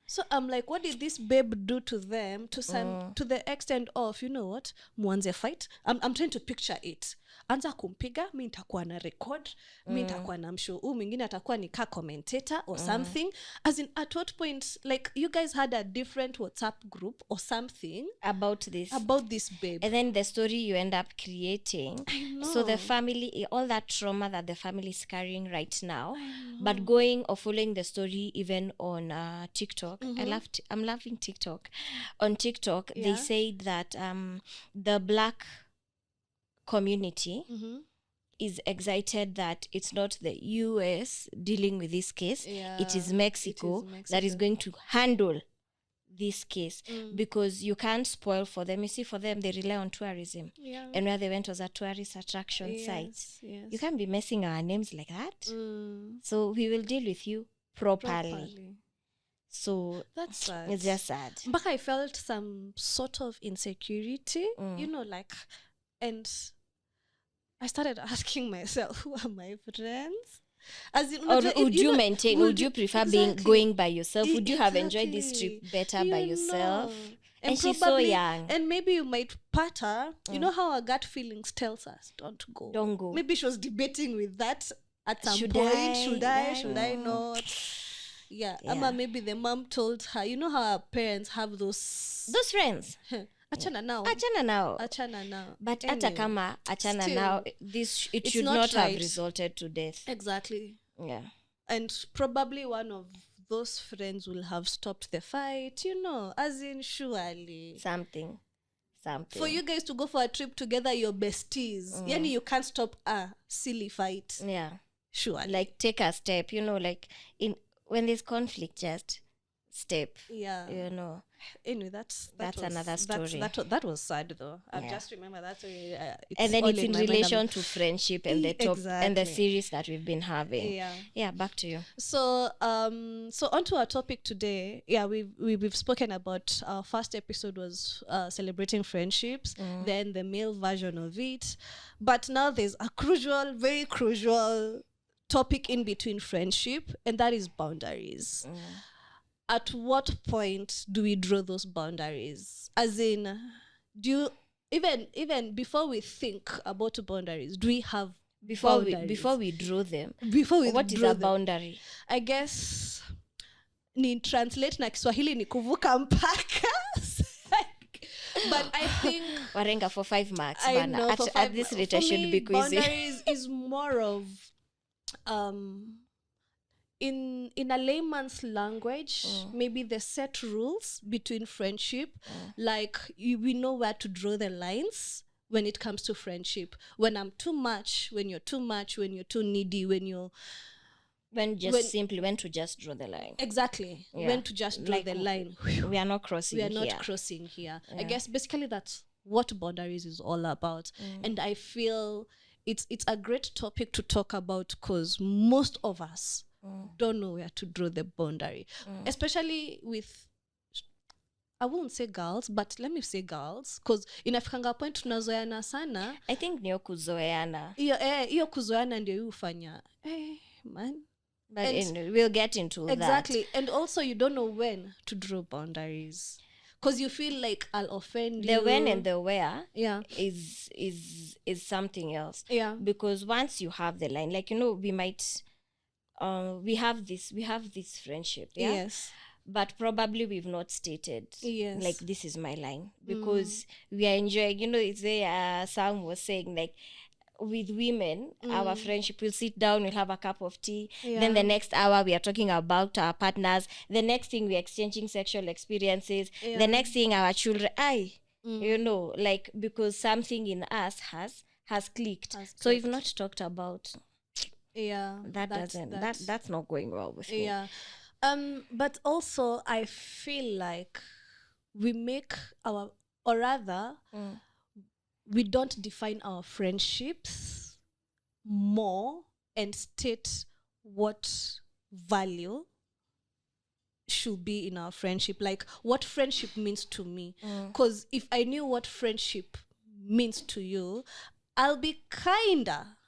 So I'm like, what did this babe do to them to the extent of, you know what, mwanze fight? I'm trying to picture it. Anza kumpiga, mi nitakuwa na record, mi nitakuwa na mshow, mwingine atakuwa ni ka commentator or something. As in, at what point, like, you guys had a different WhatsApp group or something about this babe, and then the story you end up creating. I know. So the family, all that trauma that the family is carrying right now, but going or following the story even on TikTok. I'm loving TikTok. On TikTok, they said that the Black community is excited that it's not the US dealing with this case. It is Mexico that is going to handle this case, because you can't spoil for them. You see, for them, they rely on tourism, and where they went was a tourist attraction site. You can't be messing our names like that. So we will deal with you properly. So that's sad. It's just sad. But I felt some sort of insecurity, like, and I started asking myself, who are my friends? As in, or would you maintain? Would you prefer going by yourself? Would you have enjoyed this trip better by yourself? And she's so young. And maybe you might patter. You know how our gut feelings tells us, don't go. Maybe she was debating with that at some point. Should I not? Yeah. Maybe the mom told her, you know how our parents have those friends. Achana now. But anyway, ata kama achana now, it should not have resulted to death. Exactly. Yeah. And probably one of those friends will have stopped the fight, as in, surely something for you guys to go for a trip together, your besties. Yani, you can't stop a silly fight. Yeah. Surely. Like, take a step, like when there's conflict, just step. Yeah. Anyway, that's another story. That was sad though. I just remember that. And then it's in relation to friendship and the top and the series that we've been having. Yeah. Back to you. So onto our topic today. Yeah, we've spoken about our first episode was celebrating friendships. Then the male version of it, but now there's a very crucial topic in between friendship, and that is boundaries. At what point do we draw those boundaries? As in, do you even before we think about boundaries, do we have boundaries? Before we draw them? What is a boundary? I guess ni translate na Kiswahili ni kuvuka mpaka. But I think Warenga for 5 marks. I know, at this rate I should be quizzing. Boundaries is more of in a layman's language, maybe the set rules between friendship, like we know where to draw the lines when it comes to friendship. When I'm too much, when you're too much, when you're too needy, when to just draw the line. Exactly. Yeah. When to just draw the line. We are not crossing here. Yeah. I guess basically that's what boundaries is all about. And I feel it's a great topic to talk about, because most of us don't know where to draw the boundary, especially with, I won't say girls, but let me say girls, because inafikanga point tunazoeana sana. I think niyo kuzoeana. Iyo kuzoeana ndio hufanya man. But we'll get into exactly. That. And also you don't know when to draw boundaries. because you feel like I'll offend the you. when and the where Yeah. is something else. Yeah. Because once you have the line, like, we might we have this friendship, yeah. Yes. But probably we've not stated, Yes. like, this is my line, because we are enjoying, it's Sam was saying, like, with women, our friendship, we'll sit down, we'll have a cup of tea, then the next hour we are talking about our partners, the next thing we're exchanging sexual experiences, the next thing our children, like, because something in us has clicked. So we've not talked about that's not going well with me. But also I feel like we make or rather we don't define our friendships more and state what value should be in our friendship, like what friendship means to me. Because if I knew what friendship means to you, I'll be kinda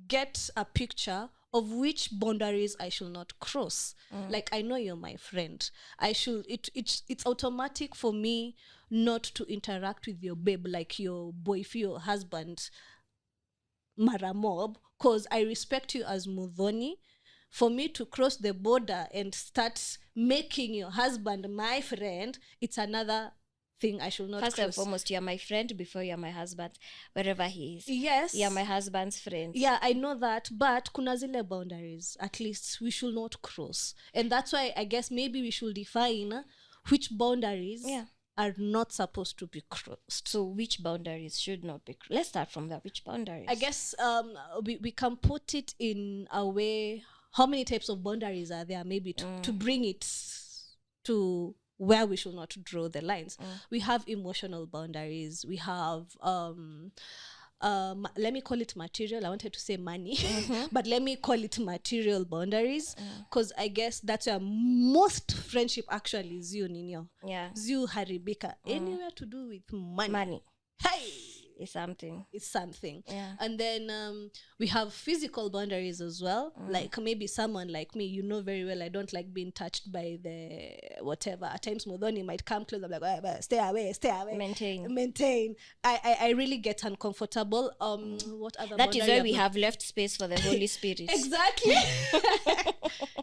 get a picture of which boundaries I should not cross. Like, I know you're my friend. It's automatic for me not to interact with your babe like your boyfriend, your husband, Maramob, because I respect you as Mudhoni. For me to cross the border and start making your husband my friend, it's another thing I should not First cross. and foremost, you're my friend before you're my husband, wherever he is. Yes. You're my husband's friend. Yeah, I know that, but kuna zile boundaries, at least we should not cross. And that's why I guess maybe we should define which boundaries are not supposed to be crossed. So which boundaries should not be crossed? Let's start from that. Which boundaries? I guess we can put it in a way, how many types of boundaries are there, maybe to bring it to where we should not draw the lines. We have emotional boundaries. We have let me call it material. I wanted to say money, but let me call it material boundaries, because I guess that's where most friendship actually is ninyo. Yeah. Ziu haribika. Anywhere to do with money. Hey! It's something. Yeah. And then we have physical boundaries as well. Like maybe someone like me, very well I don't like being touched by the whatever. At times Modoni might come close. I'm like, oh, stay away. Maintain. I really get uncomfortable. What other that is why we have left space for the Holy Spirit. Exactly.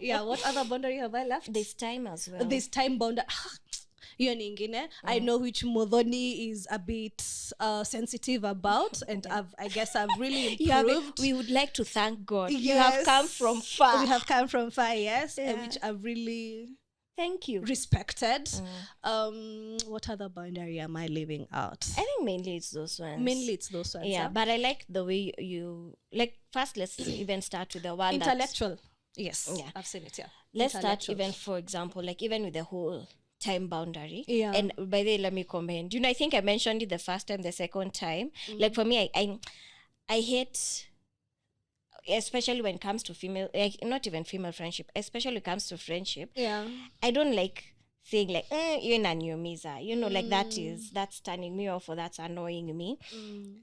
Yeah, what other boundary have I left? There's time as well. There's time boundary. I know which Modoni is a bit sensitive about, and I guess I've really improved. We would like to thank God. Yes. You have come from far. We have come from far, yes, which I've really thank you respected. What other boundary am I leaving out? I think mainly it's those ones. Yeah, but I like the way you like. First, let's even start with the one intellectual. Yes, yeah, I've seen it. Yeah, let's start even, for example, like even with the whole time boundary. Yeah. And by the way, let me comment. I think I mentioned it the first time, the second time. Like for me, I hate, especially when it comes to female, like not even female friendship, especially when it comes to friendship. Yeah. I don't like saying like, you're nanyumiza, like that's turning me off or that's annoying me.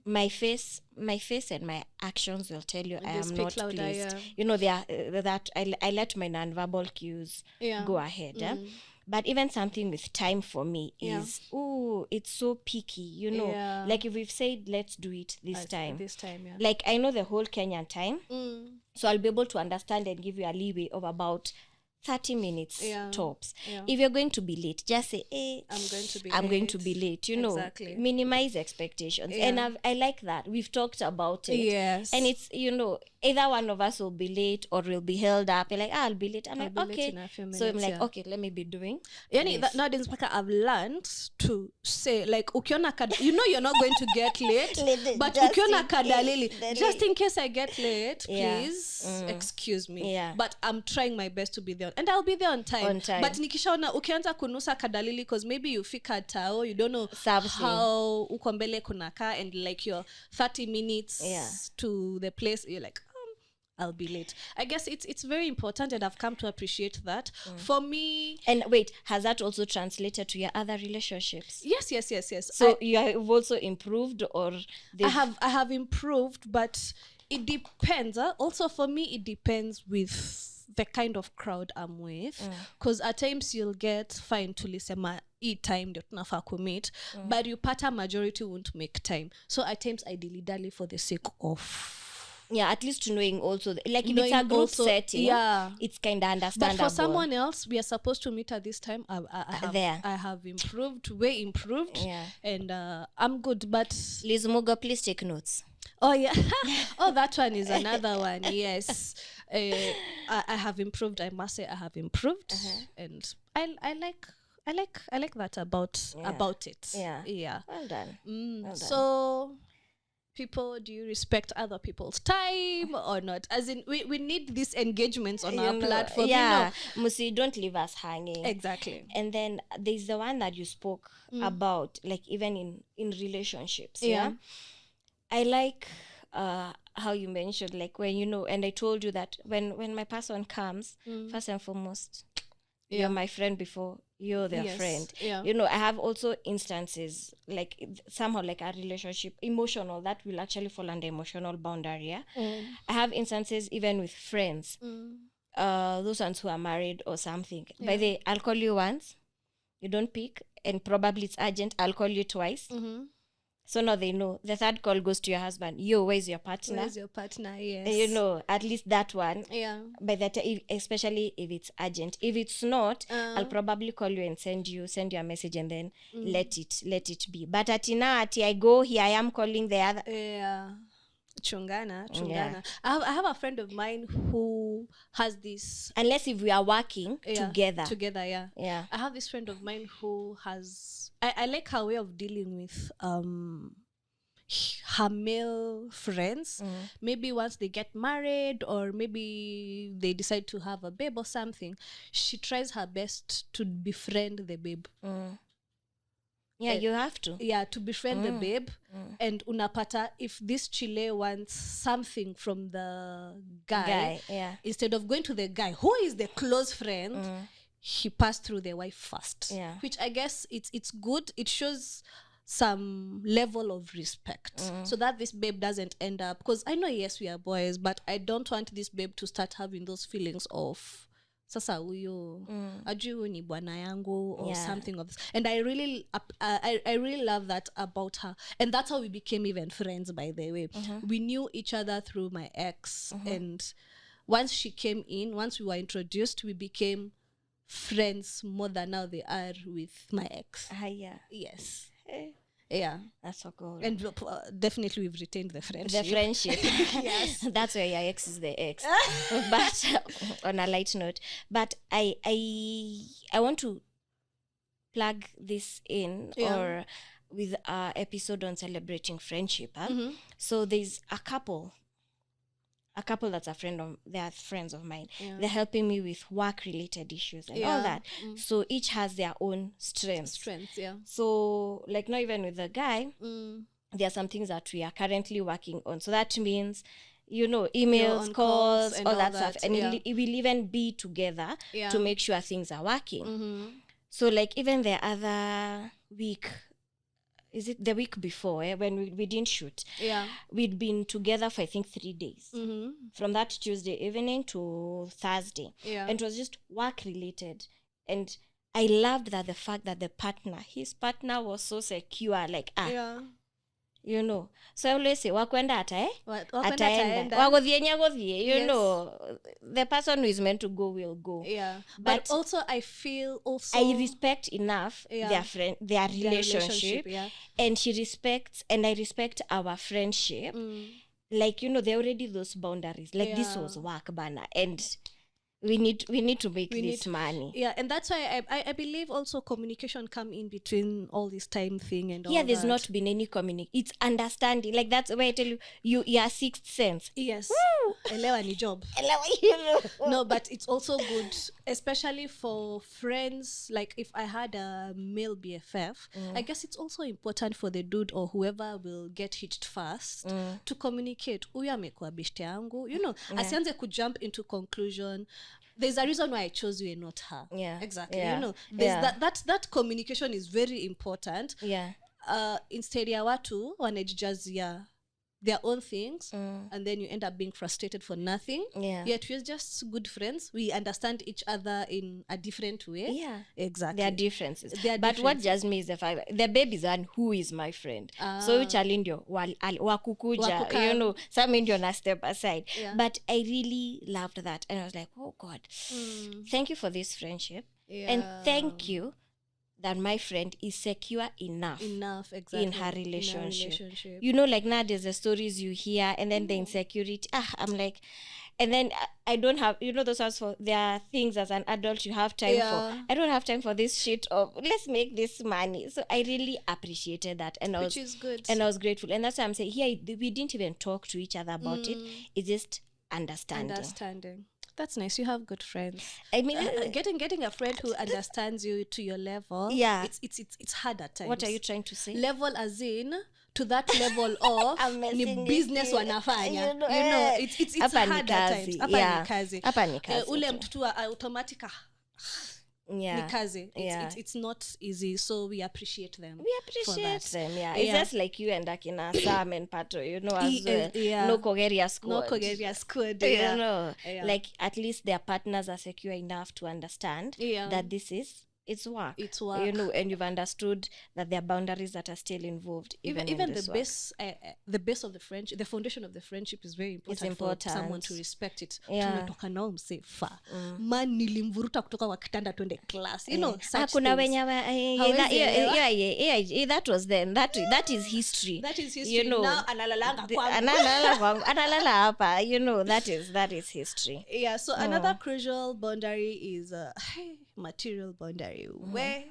My face and my actions will tell you I am not louder, pleased. Yeah. They are that I let my nonverbal cues go ahead. But even something with time for me is, it's so picky, Like if we've said, let's do it this time. Yeah. Like I know the whole Kenyan time. So I'll be able to understand and give you a leeway of about 30 minutes tops. Yeah. If you're going to be late, just say, hey, I'm going to be late. Exactly. Minimize expectations. Yeah. And I like that. We've talked about it. Yes. And it's, either one of us will be late or will be held up. You're like, I'll be late. I'm like, okay. So I'm like, okay, let me be doing. Nowadays, I've learned to say, like, ukiona you're not going to get late, but ukiona kadalili, just in case I get late, please excuse me. Yeah. But I'm trying my best to be there. And I'll be there on time. But nikishaona ukianza kunusa kadalili, because maybe you fika tao, you don't know how uko mbele kunaka, and like you're 30 minutes to the place, you're like, I'll be late. I guess it's very important, and I've come to appreciate that. For me... And wait, has that also translated to your other relationships? Yes. So you have also improved, or... I have improved, but it depends. Also, for me, it depends with the kind of crowd I'm with, because at times you'll get fine tulisema time ndio tunafaa commit, but you pata majority won't make time, so at times I dilly-dally for the sake of at least knowing also like if it's a group setting, it's kind of understandable. But for someone else, we are supposed to meet at this time. I have improved, way improved, and I'm good. But Liz Mugo, please take notes. Oh yeah. Oh, that one is another one. Yes. I have improved. I must say I have improved, and I like that about it. Yeah. Well done. Well done. So, people, do you respect other people's time or not? As in, we need these engagements on our platform. Yeah. Musi, don't leave us hanging. Exactly. And then there's the one that you spoke about, like even in relationships. Yeah. I like how you mentioned, like when and I told you that when my person comes, first and foremost, you're my friend before you're their friend. I have also instances like somehow like a relationship, emotional, that will actually fall under emotional boundary. I have instances even with friends, those ones who are married or something. By the way, I'll call you once, you don't pick, and probably it's urgent, I'll call you twice. So now they know. The third call goes to your husband. Yo, where's your partner? Where's your partner? Yes. At least that one. Yeah. By that, especially if it's urgent. If it's not, I'll probably call you and send you a message, and then let it be. But I go here, I am calling the other. Yeah. Chungana. Yeah. I have a friend of mine who has this. Unless if we are working together. Yeah. I have this friend of mine who has. I like her way of dealing with her male friends. Maybe once they get married, or maybe they decide to have a babe or something, she tries her best to befriend the babe. Yeah, you have to. Yeah, to befriend the babe. And unapata, if this chile wants something from the guy, instead of going to the guy, who is the close friend, he passed through the wife first. Yeah. Which I guess it's good. It shows some level of respect, so that this babe doesn't end up, because I know, yes, we are boys, but I don't want this babe to start having those feelings of sasa huyo ajui ni bwana yangu or something of this. And I really love that about her, and that's how we became even friends, by the way. We knew each other through my ex, and once she came in, once we were introduced, we became friends more than now they are with my ex. Yes. Yeah, that's so cool. And definitely we've retained the friendship. Yes. That's where your ex is the ex. But on a light note, but I want to plug this in, or with our episode on celebrating friendship. So there's a couple that's they are friends of mine. They're helping me with work related issues and all that. So each has their own strengths. So like, not even with the guy, there are some things that we are currently working on. So that means, emails, calls, and all that stuff. And it will even be together to make sure things are working. So like, even the other week, is it the week before, when we didn't shoot, we'd been together for I think 3 days, from that Tuesday evening to Thursday, and it was just work related. And I loved that, the fact that his partner was so secure, like so I always say wakwenda ataenda wagodhie nyagodhie, the person who is meant to go will go. But also I feel I respect enough their relationship, and she respects, and I respect our friendship. Like, there are already those boundaries, like this was work bana, and we need to make this money. And that's why I believe also communication come in between all this time thing and all that. There's not been any communication. It's understanding. Like, that's why I tell you your sixth sense. Yes. Elewa ni job. No, but it's also good, especially for friends. Like, if I had a male BFF, I guess it's also important for the dude or whoever will get hitched first to communicate. Uya amekuwa beshte yangu. Asianze kujump into conclusion. There's a reason why I chose you and not her. Exactly. There's that communication is very important. Instead ya watu wanajijazia their own things, and then you end up being frustrated for nothing. Yet we're just good friends. We understand each other in a different way. Exactly. There are differences. But what just me is the fact that the baby's one who is my friend. So chalindio wakukuja, you know, some ndio na step aside. But I really loved that, and I was like, oh God, thank you for this friendship, and thank you that my friend is secure enough exactly in her relationship. You know, like nowadays the stories you hear, and then the insecurity. I'm like, and then I don't have, you know, those are for, there are things as an adult you have time for. I don't have time for this shit of let's make this money. So I really appreciated that, and which is good, and I was grateful. And that's why I'm saying here we didn't even talk to each other about it. It's just understanding. That's nice. You have good friends. I mean, getting a friend who understands you to your level. It's hard at times. What are you trying to say? Level as in to that level of ni business wanafanya. You know, it's hard at times. Hapa ni kazi. Ule mtu automatic it's not easy, so we appreciate them. It's just like you and Akina Sam and Pato, you know, as no Kogeria squad, you know, like at least their partners are secure enough to understand that this is it's work, you know, and you've understood that there are boundaries that are still involved. Even the base of the friendship, the foundation of the friendship is very important, for someone to respect it. Tumetoka nao msefa man nilimvuruta kutoka kwa kitanda twende class, you know, kuna wenye that was then that is history, you know. Now analala hapa, you know, that is history. So another crucial boundary is material boundary. Where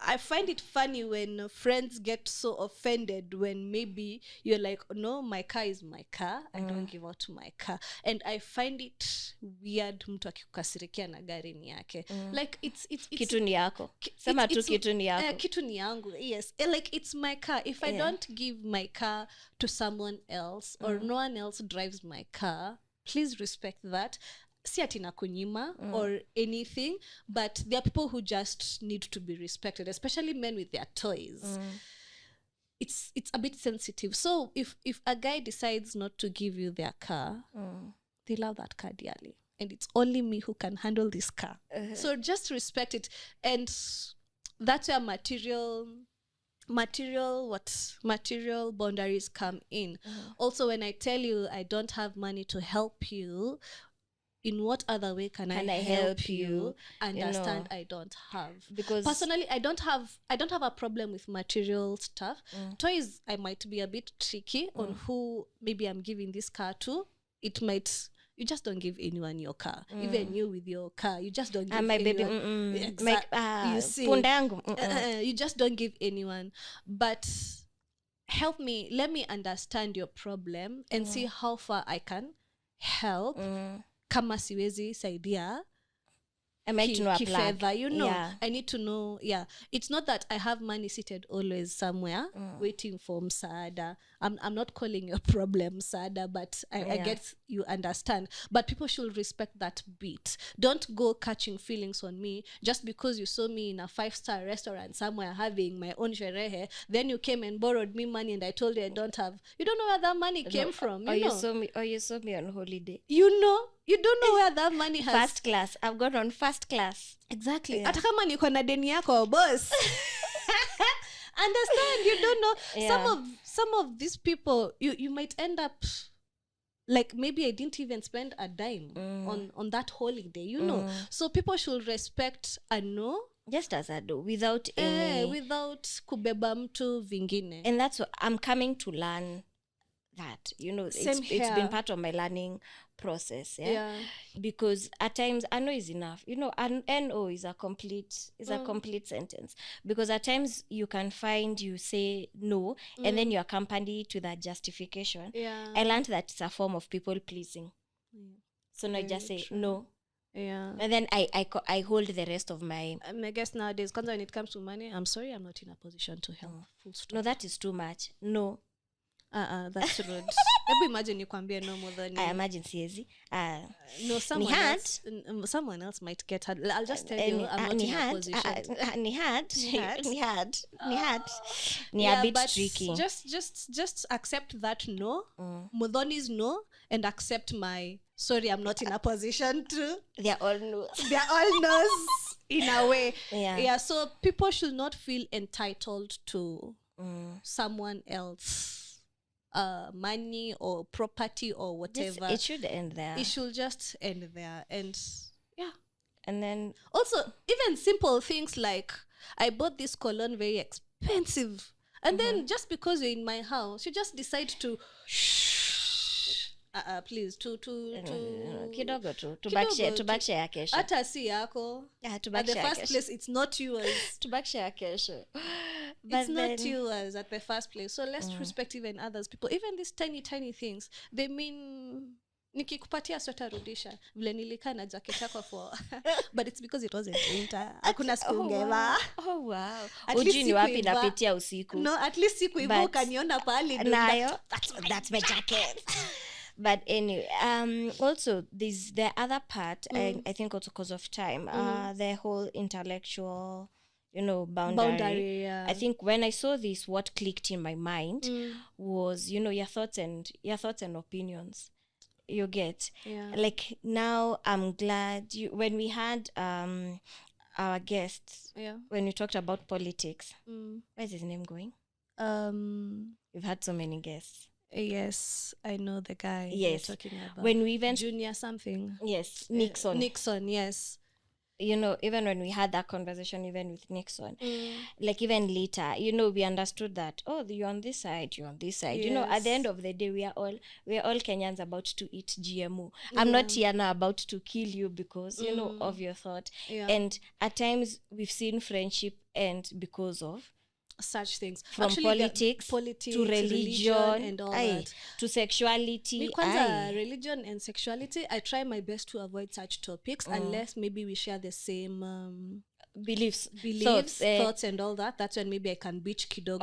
I find it funny when friends get so offended when maybe you're like, no, my car is my car, I don't give out my car. And I find it weird mtu akikukasirikia na gari ni yake. Like it's kitu ni yako. Sema tu kitu ni yako. Kitu ni yangu. Yes. Like it's my car. If I don't give my car to someone else or no one else drives my car, please respect that. Si ati na kunyima or anything, but there are people who just need to be respected, especially men with their toys. It's a bit sensitive. So if a guy decides not to give you their car, they love that car dearly, and it's only me who can handle this car. So just respect it. And that's where material boundaries come in. Also, when I tell you I don't have money to help you, in what other way can I help you understand? You know, I don't have, because personally I don't have a problem with material stuff. Toys, I might be a bit tricky on who maybe I'm giving this car to. It might, you just don't give anyone your car. Even you with your car, you just don't give my anyone. Baby, you see, you just don't give anyone. But help me, let me understand your problem and see how far I can help. Kama siwezi saidia I might know a plug. You know, I need to know. It's not that I have money seated always somewhere waiting for msaada. I'm not calling your problem msaada, but I get you understand. But people should respect that bit. Don't go catching feelings on me just because you saw me in a 5-star restaurant somewhere having my own sherehe. Then you came and borrowed me money, and I told you I don't have. You don't know where that money came from. You saw me on holiday. You know. You don't know where that money has. First class. I've gone on first class. Exactly. Hata kama niko na deni yako, boss. Understand? You don't know. Some of these people, you might end up like, maybe I didn't even spend a dime on that holiday, you know. So people should respect a no. Just as I do, without kubeba mtu vingine. And that's what I'm coming to learn. That, you know, it's been part of my learning process, because at times I know is enough, you know. An NO is a complete sentence, because at times you can find you say no and then you accompany to that justification. I learned that it's a form of people pleasing. So now just say no. And then I hold the rest of my I guess nowadays, when it comes to money, I'm sorry, I'm not in a position to help. Full stop. No, that is too much. No, That's rude. Maybe imagine you kwambie no Muthoni. I imagine siezi. No, someone else might get hurt. I'll just tell you, I'm not in a position. Ni a bit tricky. Just accept that no. Muthoni's no, and accept my sorry, I'm not in a position to. They're all no's. They're all no's in a way. Yeah. So people should not feel entitled to someone else. Money or property or whatever. It should end there. It should just end there. And yeah. And then also even simple things like I bought this cologne very expensive. And then just because you're in my house, you just decide to please to kidogo tu tubakishe ya kesho. Hata si yako. At the first place it's not yours. Tubakishe ya kesho. It's not yours at the first place. So let's respect even others people. Even these tiny things, they mean nikikupatia sweta rudisha vile nilikaa na jacket yako for but it's because it wasn't winter. Hakuna siku ungeva. Oh wow. Ujini wapi napitia usiku. No, at least siku hivyo kaniona pahali nayo. That's my jacket. But anyway, also there's the other part, I think also because of time, the whole intellectual, boundary. Yeah. I think when I saw this, what clicked in my mind was, your thoughts and opinions. You get, like now I'm glad when we had our guests, when we talked about politics. Where's his name going? We've had so many guests. Yes, I know the guy you're talking about. When we even Junior something. Yes, Nixon. Nixon, yes. Even when we had that conversation, even with Nixon, like even later, we understood that, you're on this side. Yes. At the end of the day, we are all Kenyans about to eat GMO. I'm not here now about to kill you because, of your thought. Yeah. And at times we've seen friendship end because of such things, from politics to religion and all that, to sexuality. Religion and sexuality, I try my best to avoid such topics unless maybe we share the same beliefs, thoughts and all that. That's when maybe I can bitch kidogo,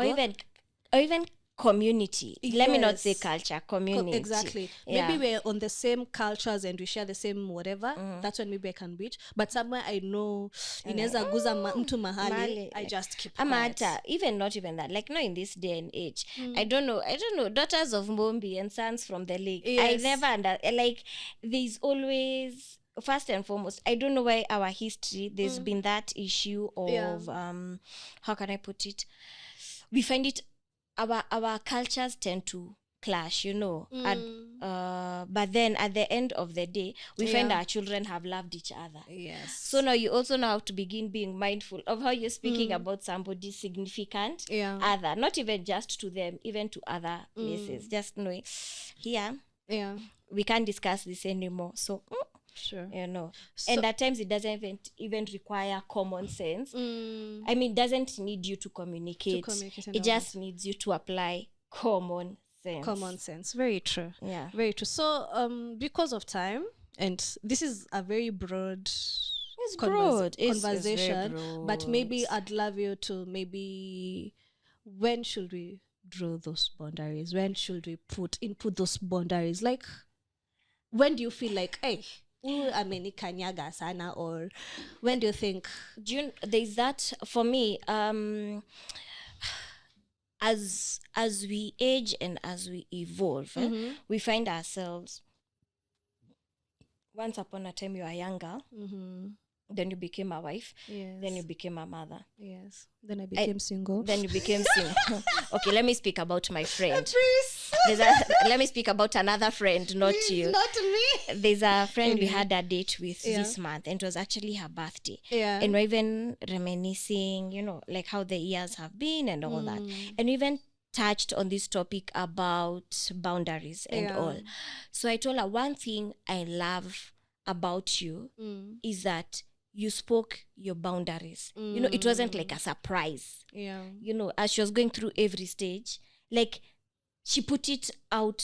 or even community. Let me not say culture, community. Exactly. Maybe we're on the same cultures and we share the same whatever. That's when maybe I can bitch. But somewhere I know inaweza guza mtu mahali, I just keep quiet. Even not even that. Like now in this day and age, I don't know. Daughters of Mombi and sons from the lake. Yes. I never like. There's always. First and foremost, I don't know why our history there's been that issue of how can I put it? We find it. Our cultures tend to clash, but then at the end of the day, we find our children have loved each other. Yes. So now you also now have to begin being mindful of how you're speaking about somebody's significant other, not even just to them, even to other places. Just knowing here, we can't discuss this anymore. So. Sure. So, and at times it doesn't even require common sense. I mean, it doesn't need you to communicate. It just needs you to apply common sense. Very true. Yeah, very true. So because of time, and this is a very broad conversation, but maybe I'd love you to when should we draw those boundaries? When should we input those boundaries? Like, when do you feel like, hey, amenikanyaga sana, or when do you think there's that for me, as we age and as we evolve, we find ourselves, once upon a time you are younger, then you became a wife, then you became a mother, then I became single, then you became single. Okay, let me speak about my friend. Let me speak about another friend, not you. Not me. There's a friend we had a date with this month, and it was actually her birthday. And we're even reminiscing, like how the years have been and all that. And we even touched on this topic about boundaries and all. So I told her, one thing I love about you is that you spoke your boundaries. It wasn't like a surprise. As she was going through every stage, like she put it out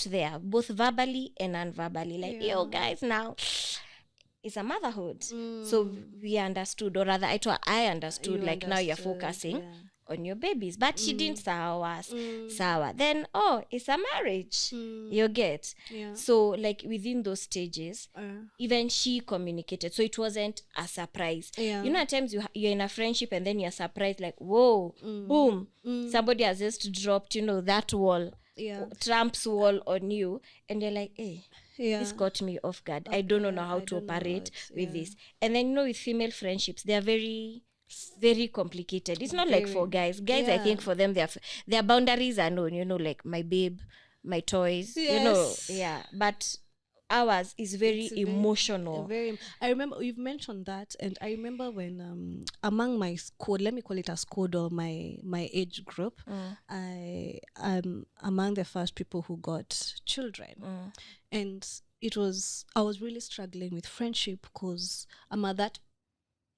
there, both verbally and unverbally. Like, yo, guys, now it's a motherhood. So we understood, or rather I understood, like, now you're focusing on your babies, but she didn't sawa us. Sawa. Then it's a marriage. You get. Yeah. So like within those stages, even she communicated, so it wasn't a surprise. You know, at times you're in a friendship and then you're surprised, like, whoa, boom, somebody has just dropped, you know, that wall, Trump's wall on you, and you're like, hey, this got me off guard. I don't know how to operate with this. And then, you know, with female friendships, they're very complicated. It's not like for guys. I think for them their boundaries are known, you know, like my babe, my toys, you know. But ours is very emotional. I remember you've mentioned that, and I remember when among my squad, let me call it a squad, or my age group, I am among the first people who got children. And I was really struggling with friendship because I'm at that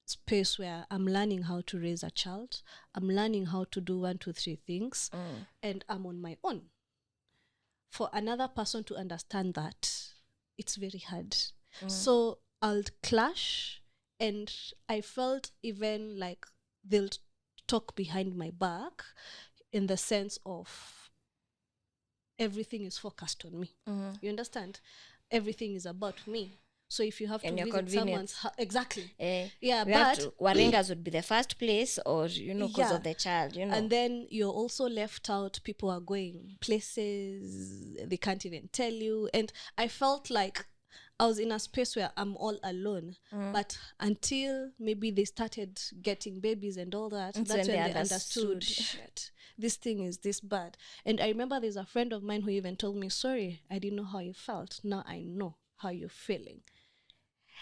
space where I'm learning how to raise a child. I'm learning how to do 1, 2, 3 things, and I'm on my own. For another person to understand that, it's very hard. So I'll clash, and I felt even like they'll talk behind my back, in the sense of everything is focused on me. You understand? Everything is about me. So if you have to visit someone's exactly, but Waringas would be the first place, or you know, because of the child, you know. And then you're also left out. People are going places they can't even tell you, and I felt like I was in a space where I'm all alone. But until maybe they started getting babies and all that, that's when they understood shit. This thing is this bad. And I remember there's a friend of mine who even told me, sorry, I didn't know how you felt. Now I know how you're feeling.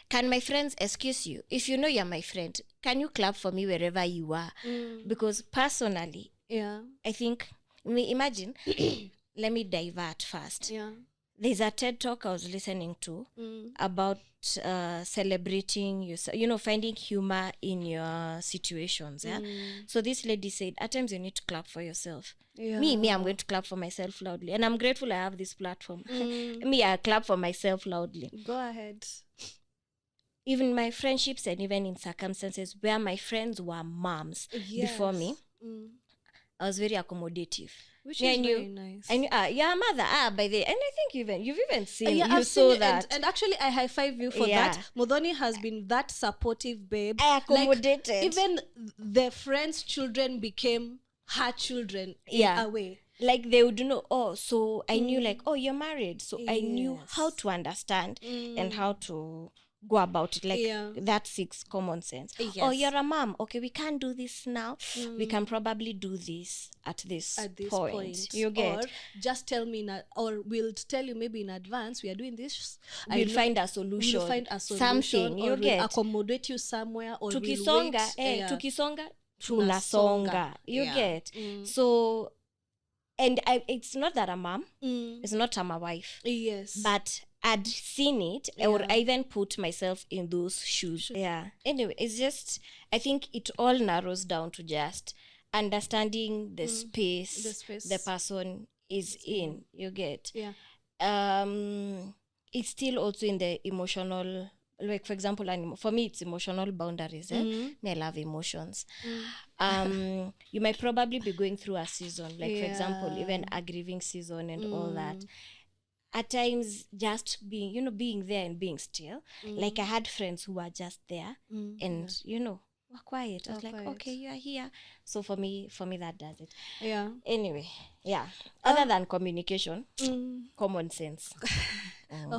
Can my friends excuse you? If you know you're my friend, can you clap for me wherever you are? Because personally, I think, imagine, let me divert first. There's a TED talk I was listening to about celebrating, you know, finding humor in your situations. So this lady said, at times you need to clap for yourself. Me, I'm going to clap for myself loudly. And I'm grateful I have this platform. I clap for myself loudly. Go ahead. Even my friendships, and even in circumstances where my friends were moms before me, I was very accommodative. Which is very nice. And you're a mother, by the, and I think you've even seen, I've saw seen that. And actually, I high five you for that. Modoni has been that supportive babe. I accommodated. Like, even the friends' children became her children in a way. Like they would know, so I knew, like, you're married. So I knew how to understand and how to go about it, like that 6 common sense. You're a mom, okay, we can't do this now, we can probably do this at this point. You get, or just tell me or we'll tell you maybe in advance we are doing this, we'll find a solution, something, you get, accommodate you somewhere, or tukisonga tukisonga tunasonga, you get. So, and it's not that I'm a mom, it's not I'm a wife, but I'd seen it, or I even put myself in those shoes. Anyway, it's just, I think it all narrows down to just understanding the space the person is in. You get. It's still also in the emotional, like, for example, for me it's emotional boundaries. Me, I love emotions. You might probably be going through a season, like for example, even a grieving season and all that. At times, just being there and being still. Like, I had friends who were just there and, were quiet. I was like, okay, you are here. So for me, that does it. Anyway, other than communication, common sense.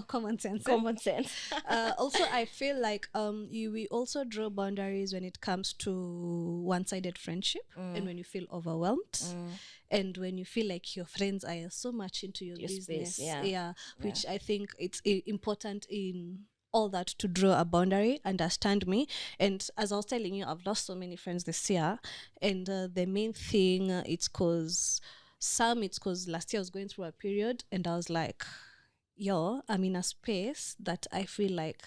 Common sense. Common sense. Also, I feel like we also draw boundaries when it comes to one-sided friendship, and when you feel overwhelmed, and when you feel like your friends are so much into your business. Which I think it's important in all that to draw a boundary, understand me. And as I was telling you, I've lost so many friends this year, and the main thing, it's because last year I was going through a period, and I was like, I'm in a space that I feel like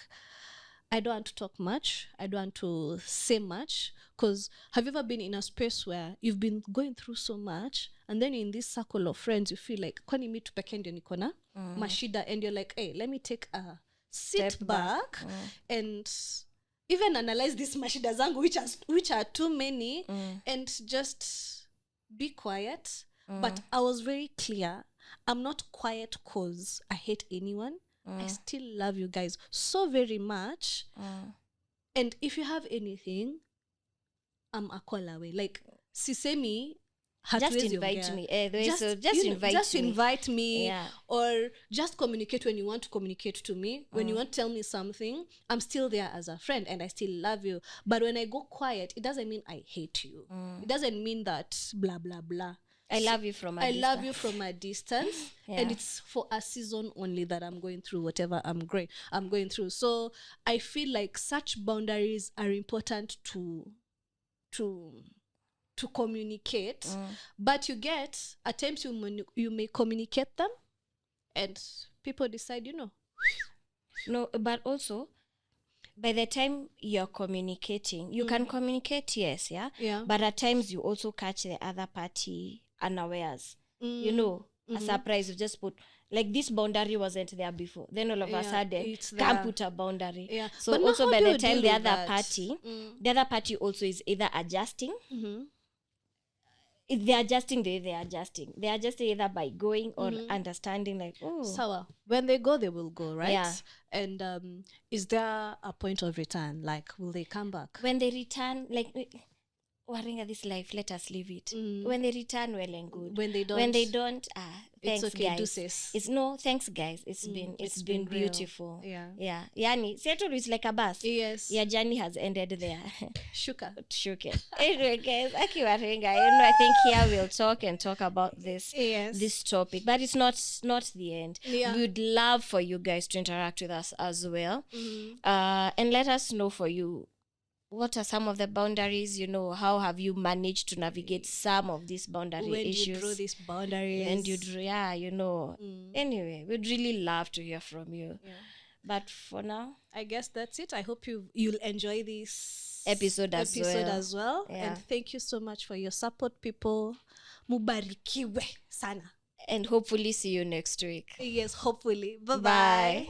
I don't want to talk much, I don't want to say much. Because have you ever been in a space where you've been going through so much, and then in this circle of friends you feel like kwani mi tu peke ndio niko na mashida, and you're like, hey, let me take a step back and even analyze this mashida zangu which are too many and just be quiet. But I was very clear. I'm not quiet because I hate anyone. I still love you guys so very much. And if you have anything, I'm a call away. Like, sisemi, just invite me. Just invite me. Yeah. Or just communicate when you want to communicate to me. When you want to tell me something, I'm still there as a friend and I still love you. But when I go quiet, it doesn't mean I hate you. It doesn't mean that blah, blah, blah. I love you from a distance. Yeah. And it's for a season only that I'm going through whatever I'm going through. So I feel like such boundaries are important to communicate. But you get, at times you may communicate them and people decide, No, but also by the time you're communicating, you can communicate, yes, yeah. But at times you also catch the other party unawares. A surprise. You just put, like, this boundary wasn't there before. Then all of a sudden, can't put a boundary. Yeah. So but also by the time the other party also is either adjusting. If they're adjusting, they're adjusting. They're adjusting either by going or understanding, like, oh. So when they go, they will go, right? Yeah. And is there a point of return? Like, will they come back? When they return, like, worrying at this life, let us leave it. When they return, well and good. When they don't, thanks, it's okay, guys. Deuces. Thanks, guys. It's been beautiful. Yeah. Yani, settle is like a bus. Yes. Your journey has ended there. Shuka. Anyway, guys, I think here we'll talk about this topic, but it's not the end. Yeah. We would love for you guys to interact with us as well, and let us know for you, what are some of the boundaries? How have you managed to navigate some of these boundary issues? When you draw these boundaries. And you draw, Anyway, we'd really love to hear from you. Yeah. But for now, I guess that's it. I hope you'll enjoy this episode as well. Yeah. And thank you so much for your support, people. Mubarikiwe sana. And hopefully see you next week. Yes, hopefully. Bye.